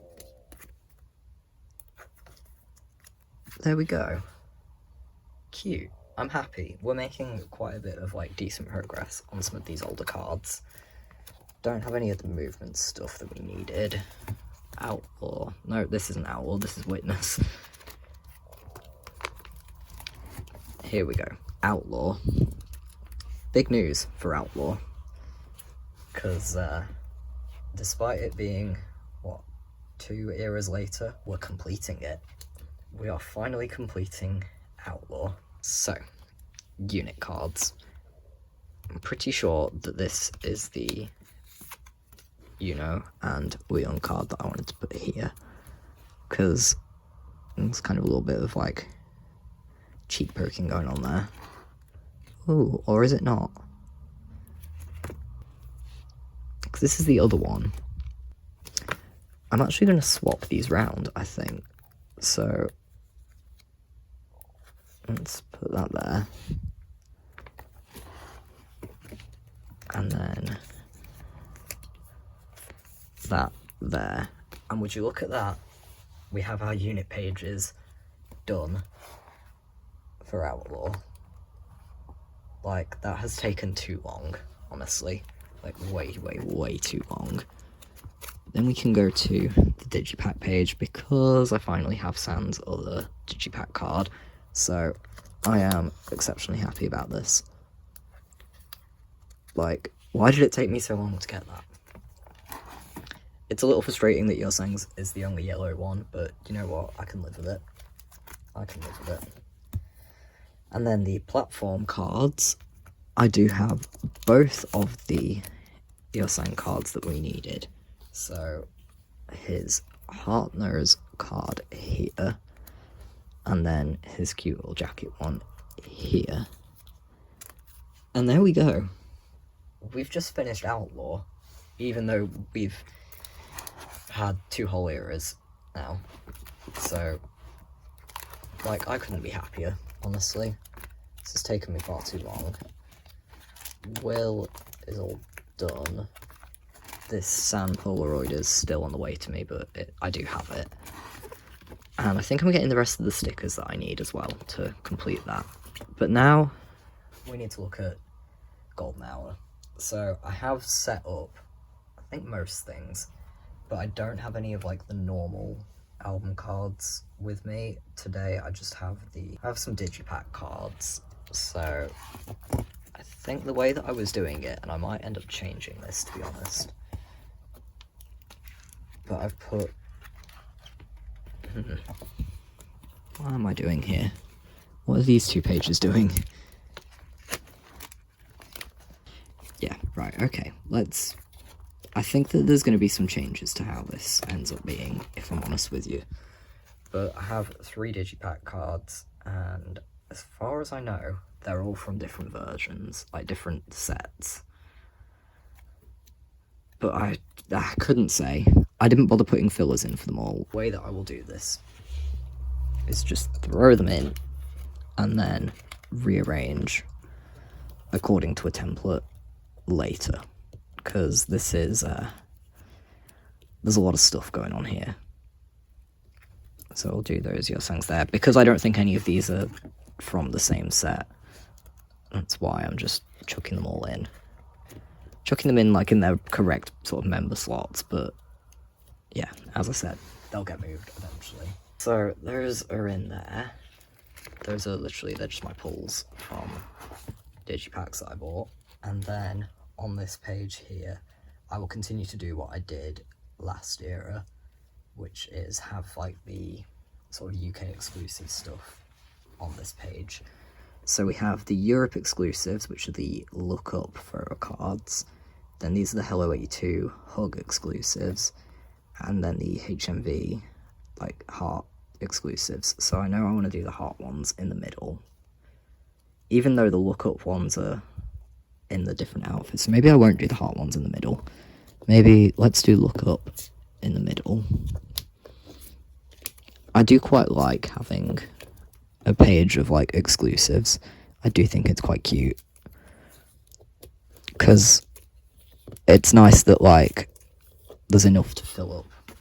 Speaker 1: there we go. Cute. I'm happy. We're making quite a bit of like decent progress on some of these older cards. Don't have any of the movement stuff that we needed. Outlaw. No, this isn't Outlaw, this is Witness. Here we go. Outlaw. Big news for Outlaw. Because despite it being, what, 2 eras later, we're completing it. We are finally completing Outlaw. So, unit cards. I'm pretty sure that this is the and Uyung card that I wanted to put here, because there's kind of a little bit of like cheek poking going on there. Ooh, or is it not? Because this is the other one. I'm actually going to swap these round, I think. So let's put that there. And then that there. And would you look at that? We have our unit pages done for Outlaw. Like, that has taken too long, honestly. Like, way, way, way too long. Then we can go to the Digipack page, because I finally have Sans other Digipack card. So, I am exceptionally happy about this. Like, why did it take me so long to get that? It's a little frustrating that Yosang's is the only yellow one, but you know what? I can live with it. I can live with it. And then the platform cards, I do have both of the Yosang cards that we needed. So, his Heart Nose card here, and then his cute little jacket one here. And there we go. We've just finished Outlaw, even though we've had 2 whole eras now. So, like, I couldn't be happier, honestly. This has taken me far too long. Will is all done. This San Polaroid is still on the way to me, but I do have it. And I think I'm getting the rest of the stickers that I need as well to complete that. But now, we need to look at Golden Hour. So I have set up, I think, most things, but I don't have any of like the normal album cards with me today. I just have some digipack cards. So I think the way that I was doing it, and I might end up changing this to be honest, but I've put what am I doing here? What are these 2 pages doing? Yeah, right, okay, I think that there's going to be some changes to how this ends up being, if I'm honest with you. But I have 3 digipack cards, and as far as I know, they're all from different versions, like different sets. But I couldn't say. I didn't bother putting fillers in for them all. The way that I will do this is just throw them in, and then rearrange according to a template later. Because this is, there's a lot of stuff going on here. So I'll do those Yosangs there. Because I don't think any of these are from the same set, that's why I'm just chucking them all in. Chucking them in, like, in their correct sort of member slots, but, yeah, as I said, they'll get moved eventually. So, those are in there. Those are literally, they're just my pulls from digipacks that I bought. And then, on this page here, I will continue to do what I did last era, which is have like the sort of UK exclusive stuff on this page. So we have the Europe exclusives, which are the lookup photo cards. Then these are the Hello 82 hug exclusives, and then the HMV like heart exclusives. So I know I want to do the heart ones in the middle, even though the lookup ones are in the different outfits. So maybe I won't do the heart ones in the middle. Maybe let's do lookup in the middle. I do quite like having a page of like exclusives. I do think it's quite cute, because it's nice that like there's enough to fill up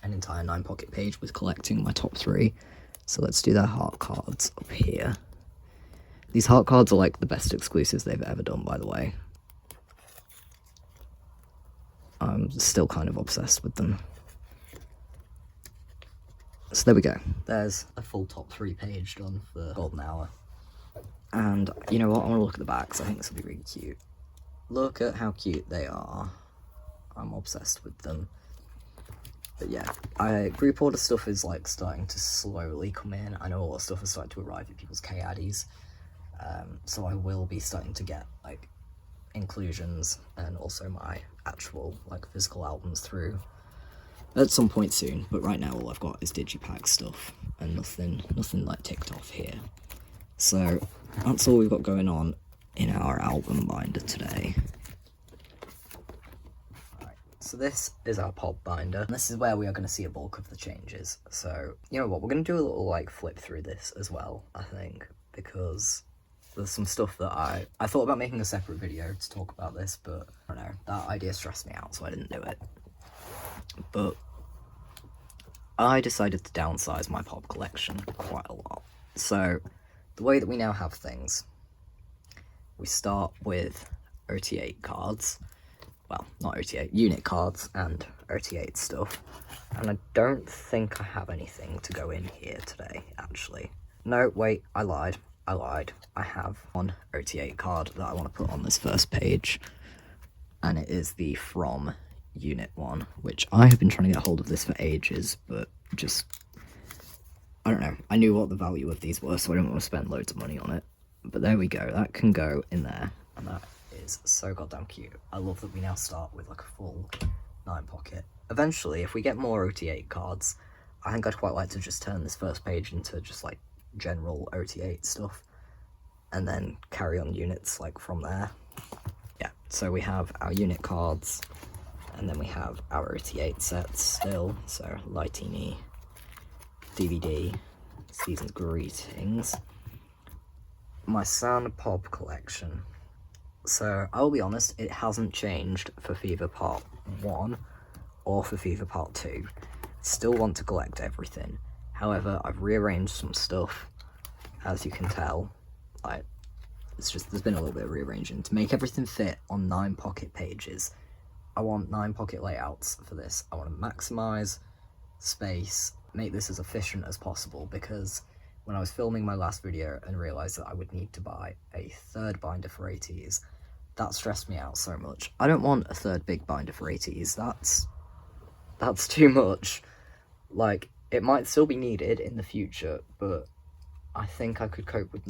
Speaker 1: an entire 9-pocket page with collecting my top 3. So let's do their heart cards up here. These heart cards are like the best exclusives they've ever done, by the way. I'm still kind of obsessed with them. So there we go. There's a full top 3 page done for Golden Hour. And you know what? I want to look at the backs. I think this will be really cute. Look at how cute they are. I'm obsessed with them. But yeah, group order stuff is like starting to slowly come in. I know a lot of stuff is starting to arrive at people's K-Addies. So I will be starting to get like inclusions and also my actual like physical albums through at some point soon. But right now all I've got is digipack stuff and nothing like ticked off here. So that's all we've got going on in our album binder today. Right, so this is our pop binder, and this is where we are going to see a bulk of the changes. So you know what, we're going to do a little like flip through this as well, I think, because there's some stuff that I thought about making a separate video to talk about this, but I don't know, that idea stressed me out, so I didn't do it. But I decided to downsize my pop collection quite a lot. So the way that we now have things, we start with OT8 cards. Well, not OT8, unit cards and OT8 stuff. And I don't think I have anything to go in here today, actually. No, wait, I lied. I have one OT8 card that I want to put on this first page, and it is the From Unit 1, which I have been trying to get hold of this for ages, but just, I don't know, I knew what the value of these were, so I didn't want to spend loads of money on it. But there we go, that can go in there, and that is so goddamn cute. I love that we now start with like a full 9-pocket. Eventually, if we get more OT8 cards, I think I'd quite like to just turn this first page into just like general OT8 stuff, and then carry on units like from there. Yeah, so we have our unit cards, and then we have our OT8 sets still, so Lightini, DVD, Season's Greetings, my Sound Pop collection. So I'll be honest, it hasn't changed for Fever Part 1 or for Fever Part 2. Still want to collect everything. However, I've rearranged some stuff, as you can tell. Like, it's just, there's been a little bit of rearranging. To make everything fit on 9 pocket pages, I want 9 pocket layouts for this. I want to maximize space, make this as efficient as possible, because when I was filming my last video and realised that I would need to buy a 3rd binder for ateez, that stressed me out so much. I don't want a 3rd big binder for ateez, that's too much. Like, it might still be needed in the future, but I think I could cope with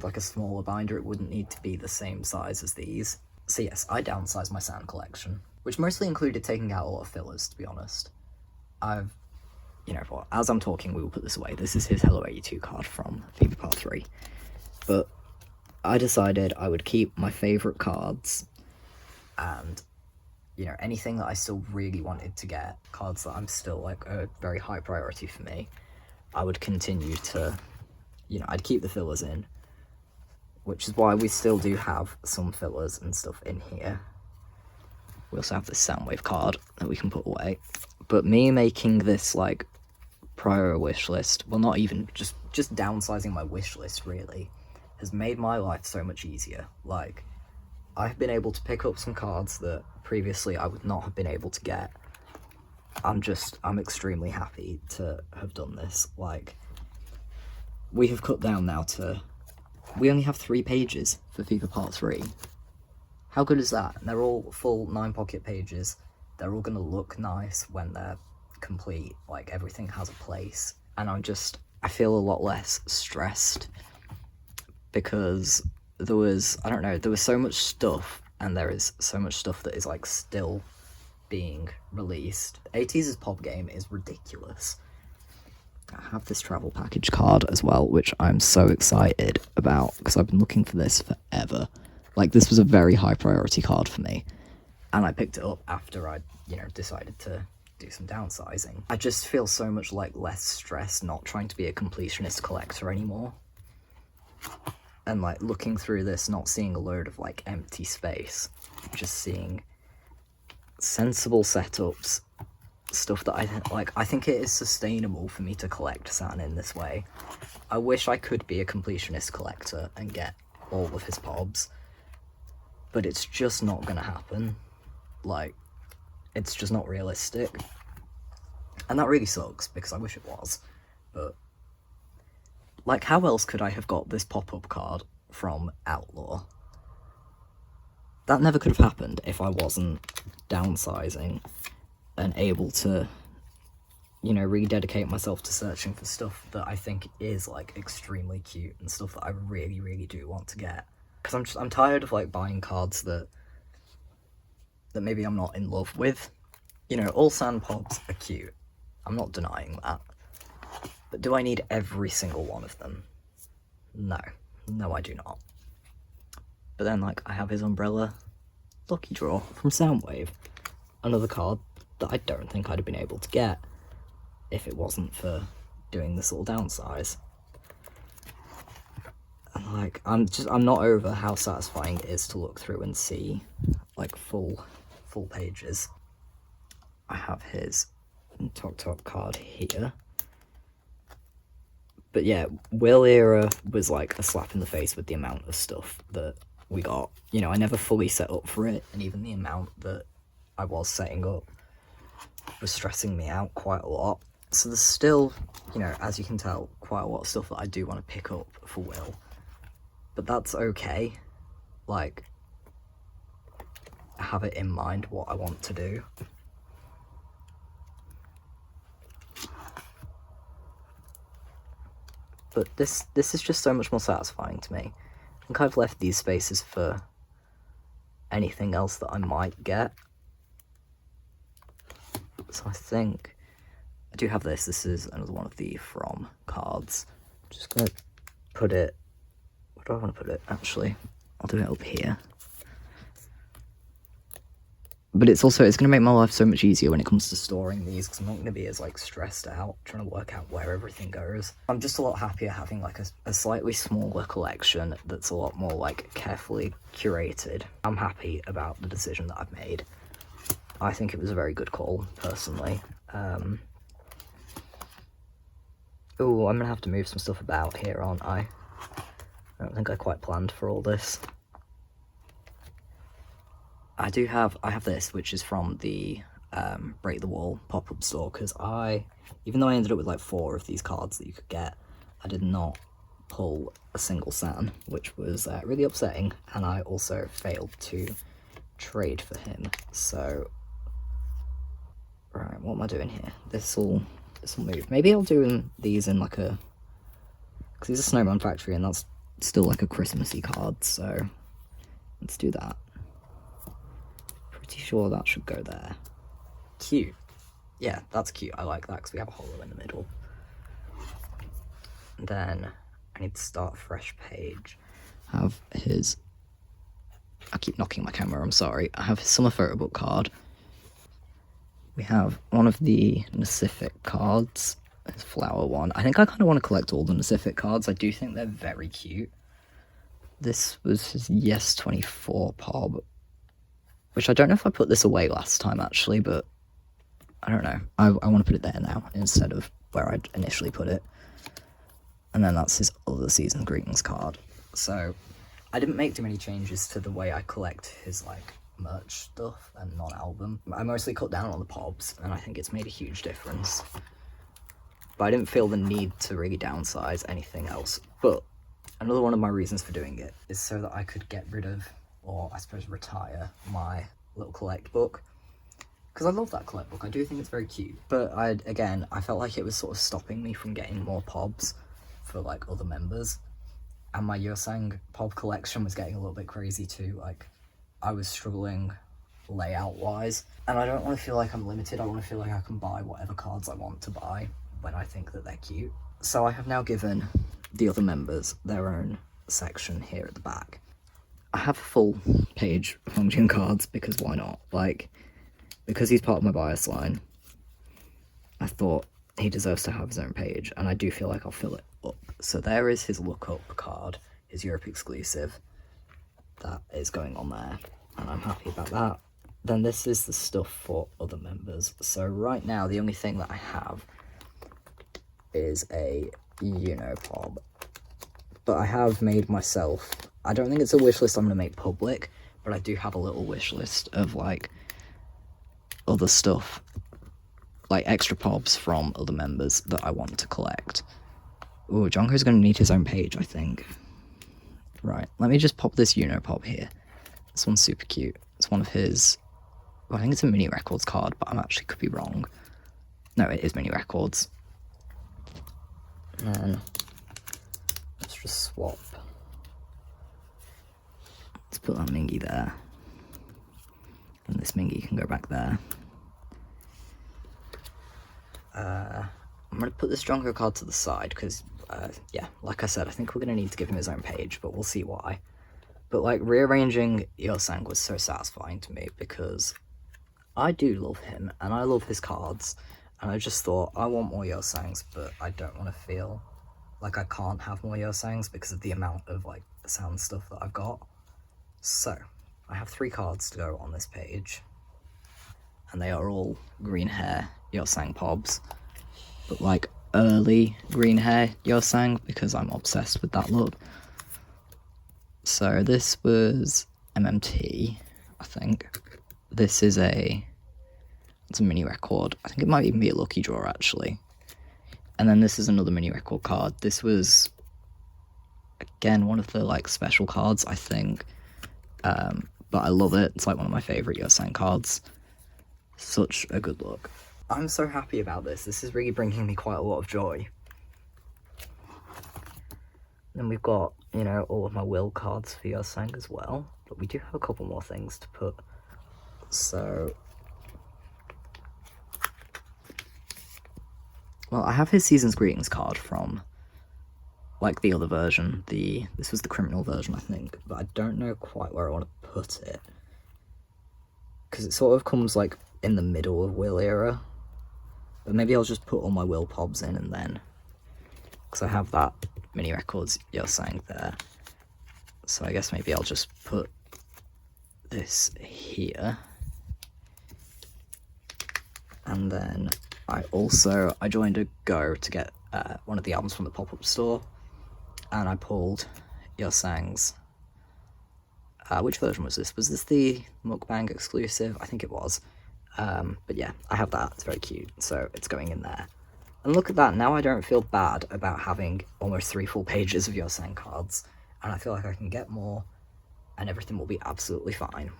Speaker 1: like a smaller binder. It wouldn't need to be the same size as these. So yes, I downsized my sound collection, which mostly included taking out a lot of fillers, to be honest. You know what, as I'm talking, we will put this away. This is his Hello 82 card from FIFA Part 3. But I decided I would keep my favourite cards, and, you know, anything that I still really wanted to get, cards that I'm still, like, a very high priority for me, I would continue to, you know, I'd keep the fillers in, which is why we still do have some fillers and stuff in here. We also have this Soundwave card that we can put away. But me making this, like, prior wish list, well, not even, just downsizing my wish list, really, has made my life so much easier. Like, I've been able to pick up some cards that previously I would not have been able to get. I'm extremely happy to have done this. Like, we have cut down now to, we only have 3 pages for FIFA Part 3. How good is that? And they're all full 9 pocket pages. They're all gonna look nice when they're complete. Like, everything has a place. And I feel a lot less stressed, because there was so much stuff, and there is so much stuff that is, like, still being released. ateez's pop game is ridiculous. I have this travel package card as well, which I'm so excited about, because I've been looking for this forever. Like, this was a very high priority card for me, and I picked it up after I, you know, decided to do some downsizing. I just feel so much, like, less stressed not trying to be a completionist collector anymore. And, like, looking through this, not seeing a load of, like, empty space, just seeing sensible setups, stuff that I think it is sustainable for me to collect San in this way. I wish I could be a completionist collector and get all of his pobs, but it's just not gonna happen. Like, it's just not realistic, and that really sucks, because I wish it was. But, like, how else could I have got this pop-up card from Outlaw? That never could have happened if I wasn't downsizing and able to, you know, rededicate myself to searching for stuff that I think is, like, extremely cute, and stuff that I really, really do want to get. Because I'm tired of, like, buying cards that maybe I'm not in love with. You know, all sand pops are cute. I'm not denying that. But do I need every single one of them? No. No, I do not. But then, like, I have his Umbrella Lucky Draw from Soundwave. Another card that I don't think I'd have been able to get if it wasn't for doing this little downsize. And, like, I'm not over how satisfying it is to look through and see, like, full pages. I have his Tok card here. But yeah, Will Era was, like, a slap in the face with the amount of stuff that we got. You know, I never fully set up for it, and even the amount that I was setting up was stressing me out quite a lot. So there's still, you know, as you can tell, quite a lot of stuff that I do want to pick up for Will. But that's okay. Like, I have it in mind what I want to do. But this is just so much more satisfying to me. I think I've left these spaces for anything else that I might get. So I think I do have this. This is another one of the From cards. I'm just gonna put it, where do I want to put it? Actually, I'll do it up here. But it's going to make my life so much easier when it comes to storing these, because I'm not going to be as, like, stressed out trying to work out where everything goes. I'm just a lot happier having, like, a slightly smaller collection that's a lot more, like, carefully curated. I'm happy about the decision that I've made. I think it was a very good call, personally. Oh, I'm going to have to move some stuff about here, aren't I? I don't think I quite planned for all this. I have this, which is from the Break the Wall pop-up store, because even though I ended up with like 4 of these cards that you could get, I did not pull a single San, which was really upsetting, and I also failed to trade for him. So, right, what am I doing here? This'll move. Maybe I'll do these in like a, because he's a Snowman Factory, and that's still like a Christmassy card, so let's do that. Pretty sure that should go there. Cute. Yeah, that's cute. I like that because we have a holo in the middle. Then I need to start a fresh page. Have his, I keep knocking my camera, I'm sorry. I have his summer photo book card. We have one of the Pacific cards, his flower one. I think I kind of want to collect all the Pacific cards. I do think they're very cute. This was his Yes 24 Pob, which I don't know if I put this away last time actually, but I don't know. I want to put it there now instead of where I'd initially put it. And then that's his other Season Greetings card. So I didn't make too many changes to the way I collect his like merch stuff and non-album. I mostly cut down on the pobs, and I think it's made a huge difference. But I didn't feel the need to really downsize anything else. But another one of my reasons for doing it is so that I could get rid of, or I suppose retire, my little collect book. Because I love that collect book, I do think it's very cute. But I felt like it was sort of stopping me from getting more pobs for like other members. And my Yosang pob collection was getting a little bit crazy too. Like, I was struggling layout wise. And I don't want to feel like I'm limited, I want to feel like I can buy whatever cards I want to buy when I think that they're cute. So I have now given the other members their own section here at the back. I have a full page of Hongjin cards because why not? Like, because he's part of my bias line, I thought he deserves to have his own page, and I do feel like I'll fill it up. So there is his Look Up card, his Europe exclusive. That is going on there, and I'm happy about that. Then this is the stuff for other members. So right now, the only thing that I have is a Pob. But I have made myself, I don't think it's a wish list I'm going to make public, but I do have a little wish list of like other stuff, like extra pobs from other members that I want to collect. Ooh, Jungkook's going to need his own page, I think. Right, let me just pop this Pob here. This one's super cute. It's one of his, well, I think it's a Mini Records card, but I actually could be wrong. No, it is Mini Records. And then let's just swap. Let's put that Mingy there. And this Mingy can go back there. I'm going to put this Jungkook card to the side because, yeah, like I said, I think we're going to need to give him his own page, but we'll see why. But, like, rearranging Yosang was so satisfying to me because I do love him, and I love his cards, and I just thought, I want more Yosangs, but I don't want to feel like I can't have more Yosangs because of the amount of, like, sound stuff that I've got. So, I have 3 cards to go on this page, and they are all green hair Yosang pobs, but, like, early green hair Yosang because I'm obsessed with that look. So this was MMT, I think. This is it's a mini record. I think it might even be a lucky draw actually. And then this is another mini record card. This was, again, one of the like special cards, I think. But I love it. It's like one of my favorite Yosang cards. Such a good look. I'm so happy about this. This is really bringing me quite a lot of joy. Then we've got, you know, all of my will cards for Yosang as well. But we do have a couple more things to put. So, well, I have his Season's Greetings card from, like, the other version. This was the criminal version, I think. But I don't know quite where I want to put it. Because it sort of comes, like, in the middle of Will era. But maybe I'll just put all my Will pobs in and then, because I have that mini records Yosang there. So I guess maybe I'll just put this here. And then I joined a go to get one of the albums from the pop-up store, and I pulled Yosangs. Which version was this? Was this the mukbang exclusive? I think it was. But yeah, I have that. It's very cute. So it's going in there. And look at that. Now I don't feel bad about having almost 3 full pages of Yosang cards. And I feel like I can get more and everything will be absolutely fine.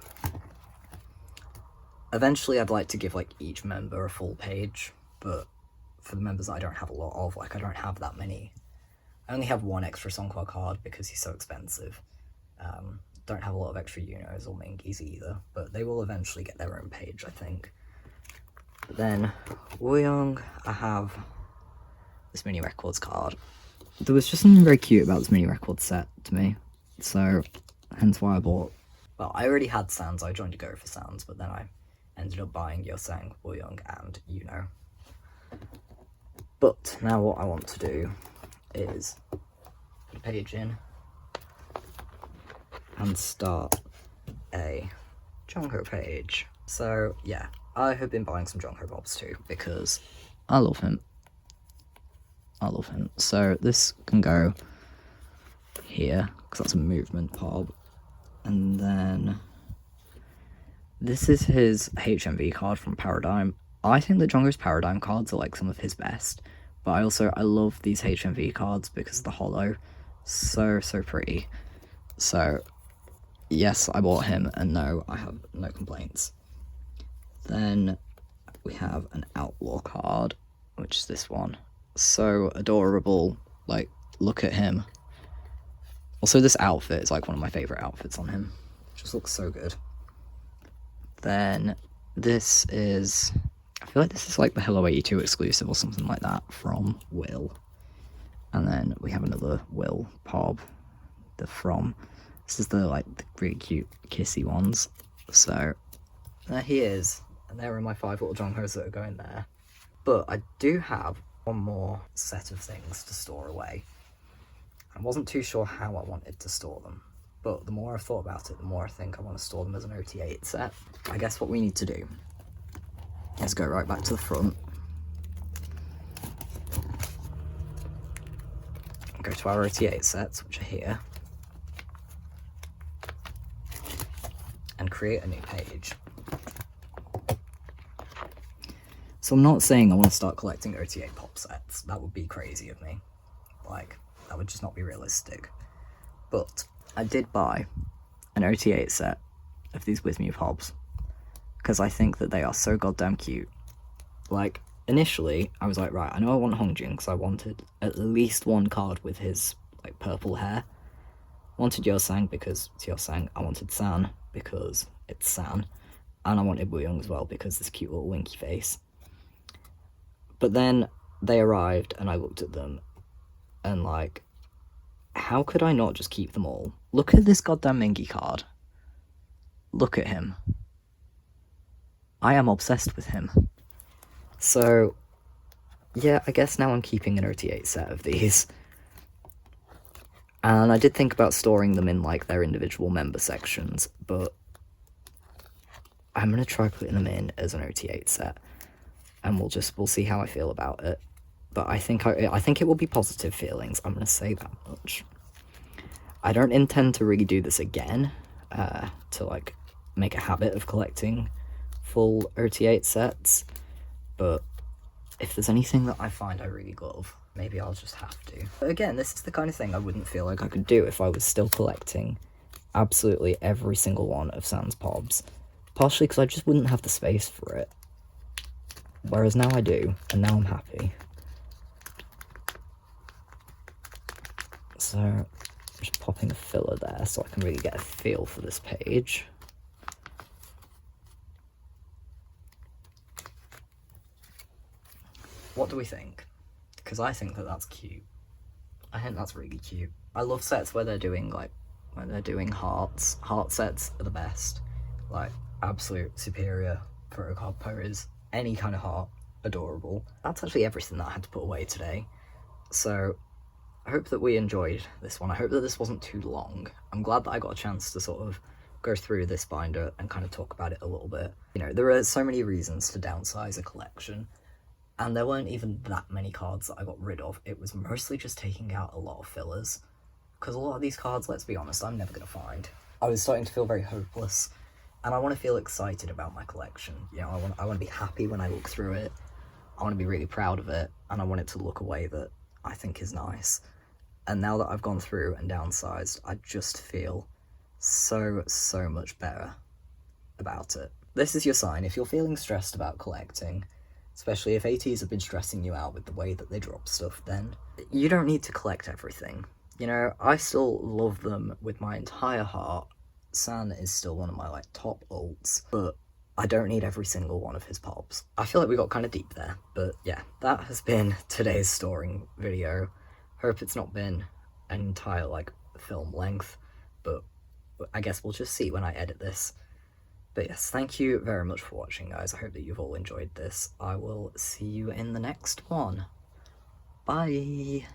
Speaker 1: Eventually, I'd like to give like each member a full page, but for the members I don't have a lot of, like I don't have that many. I only have 1 extra Songkwa card because he's so expensive. Don't have a lot of extra Yunos or Mingies either, but they will eventually get their own page, I think. But then, Wooyoung, I have this mini records card. There was just something very cute about this mini records set to me, so hence why I bought. Well, I already had Sans, I joined to go for Sans, but then I ended up buying Yosang, Wooyoung, and Yuno. But now what I want to do is put a page in and start a Jongho page. So yeah, I have been buying some Jongho Bobs too because I love him. So this can go here because that's a movement Bob, and then this is his HMV card from Paradigm. I think that Jongho's Paradigm cards are like some of his best, but I love these HMV cards because of the holo. So pretty. So yes, I bought him, and no, I have no complaints. Then we have an Outlaw card, which is this one. So adorable, like, look at him. Also, this outfit is like one of my favourite outfits on him. It just looks so good. Then this is, I feel like this is like the Hello 82 exclusive or something like that from Will. And then we have another Will Pob, this is the really cute kissy ones. So there he is, and there are my 5 little Jonghos that are going there. But I do have one more set of things to store away. I wasn't too sure how I wanted to store them, but the more I've thought about it, the more I think I want to store them as an OT8 set. I guess what we need to do is go right back to the front, go to our OT8 sets, which are here, and create a new page. So I'm not saying I want to start collecting OT8 pop sets. That would be crazy of me. Like, that would just not be realistic. But I did buy an OT8 set of these With Me Pobs because I think that they are so goddamn cute. Like, initially, I was like, right, I know I want Hongjin because I wanted at least 1 card with his, like, purple hair. I wanted Yosang because it's Yosang. I wanted San because it's San. And I wanted Wooyoung as well because this cute little winky face. But then they arrived and I looked at them and like, how could I not just keep them all? Look at this goddamn Mingi card. Look at him. I am obsessed with him. So yeah, I guess now I'm keeping an OT8 set of these. And I did think about storing them in like their individual member sections, but I'm going to try putting them in as an OT8 set. And we'll see how I feel about it. But I think it will be positive feelings. I'm going to say that much. I don't intend to really do this again, to like make a habit of collecting full OT8 sets. But if there's anything that I find I really love, maybe I'll just have to. But again, this is the kind of thing I wouldn't feel like I could do if I was still collecting absolutely every single one of Sans Pobs. Partially because I just wouldn't have the space for it. Whereas now I do, and now I'm happy. So, I'm just popping a filler there so I can really get a feel for this page. What do we think? Because I think that that's cute. I think that's really cute. I love sets where they're doing, hearts. Heart sets are the best. Like, absolute superior photocard pose. Any kind of heart, adorable. That's actually everything that I had to put away today. So, I hope that we enjoyed this one. I hope that this wasn't too long. I'm glad that I got a chance to sort of go through this binder and kind of talk about it a little bit. You know, there are so many reasons to downsize a collection, and there weren't even that many cards that I got rid of. It was mostly just taking out a lot of fillers, because a lot of these cards, let's be honest, I'm never going to find. I was starting to feel very hopeless, and I want to feel excited about my collection. You know, I want to be happy when I look through it. I want to be really proud of it, and I want it to look a way that I think is nice. And now that I've gone through and downsized, I just feel so much better about it. This is your sign. If you're feeling stressed about collecting, especially if ateez have been stressing you out with the way that they drop stuff, then you don't need to collect everything. You know, I still love them with my entire heart. San is still one of my like top alts, but I don't need every single one of his pops. I feel like we got kind of deep there, but yeah, that has been today's storing video. Hope it's not been an entire like film length, but I guess we'll just see when I edit this. But yes, thank you very much for watching, guys. I hope that you've all enjoyed this. I will see you in the next one. Bye!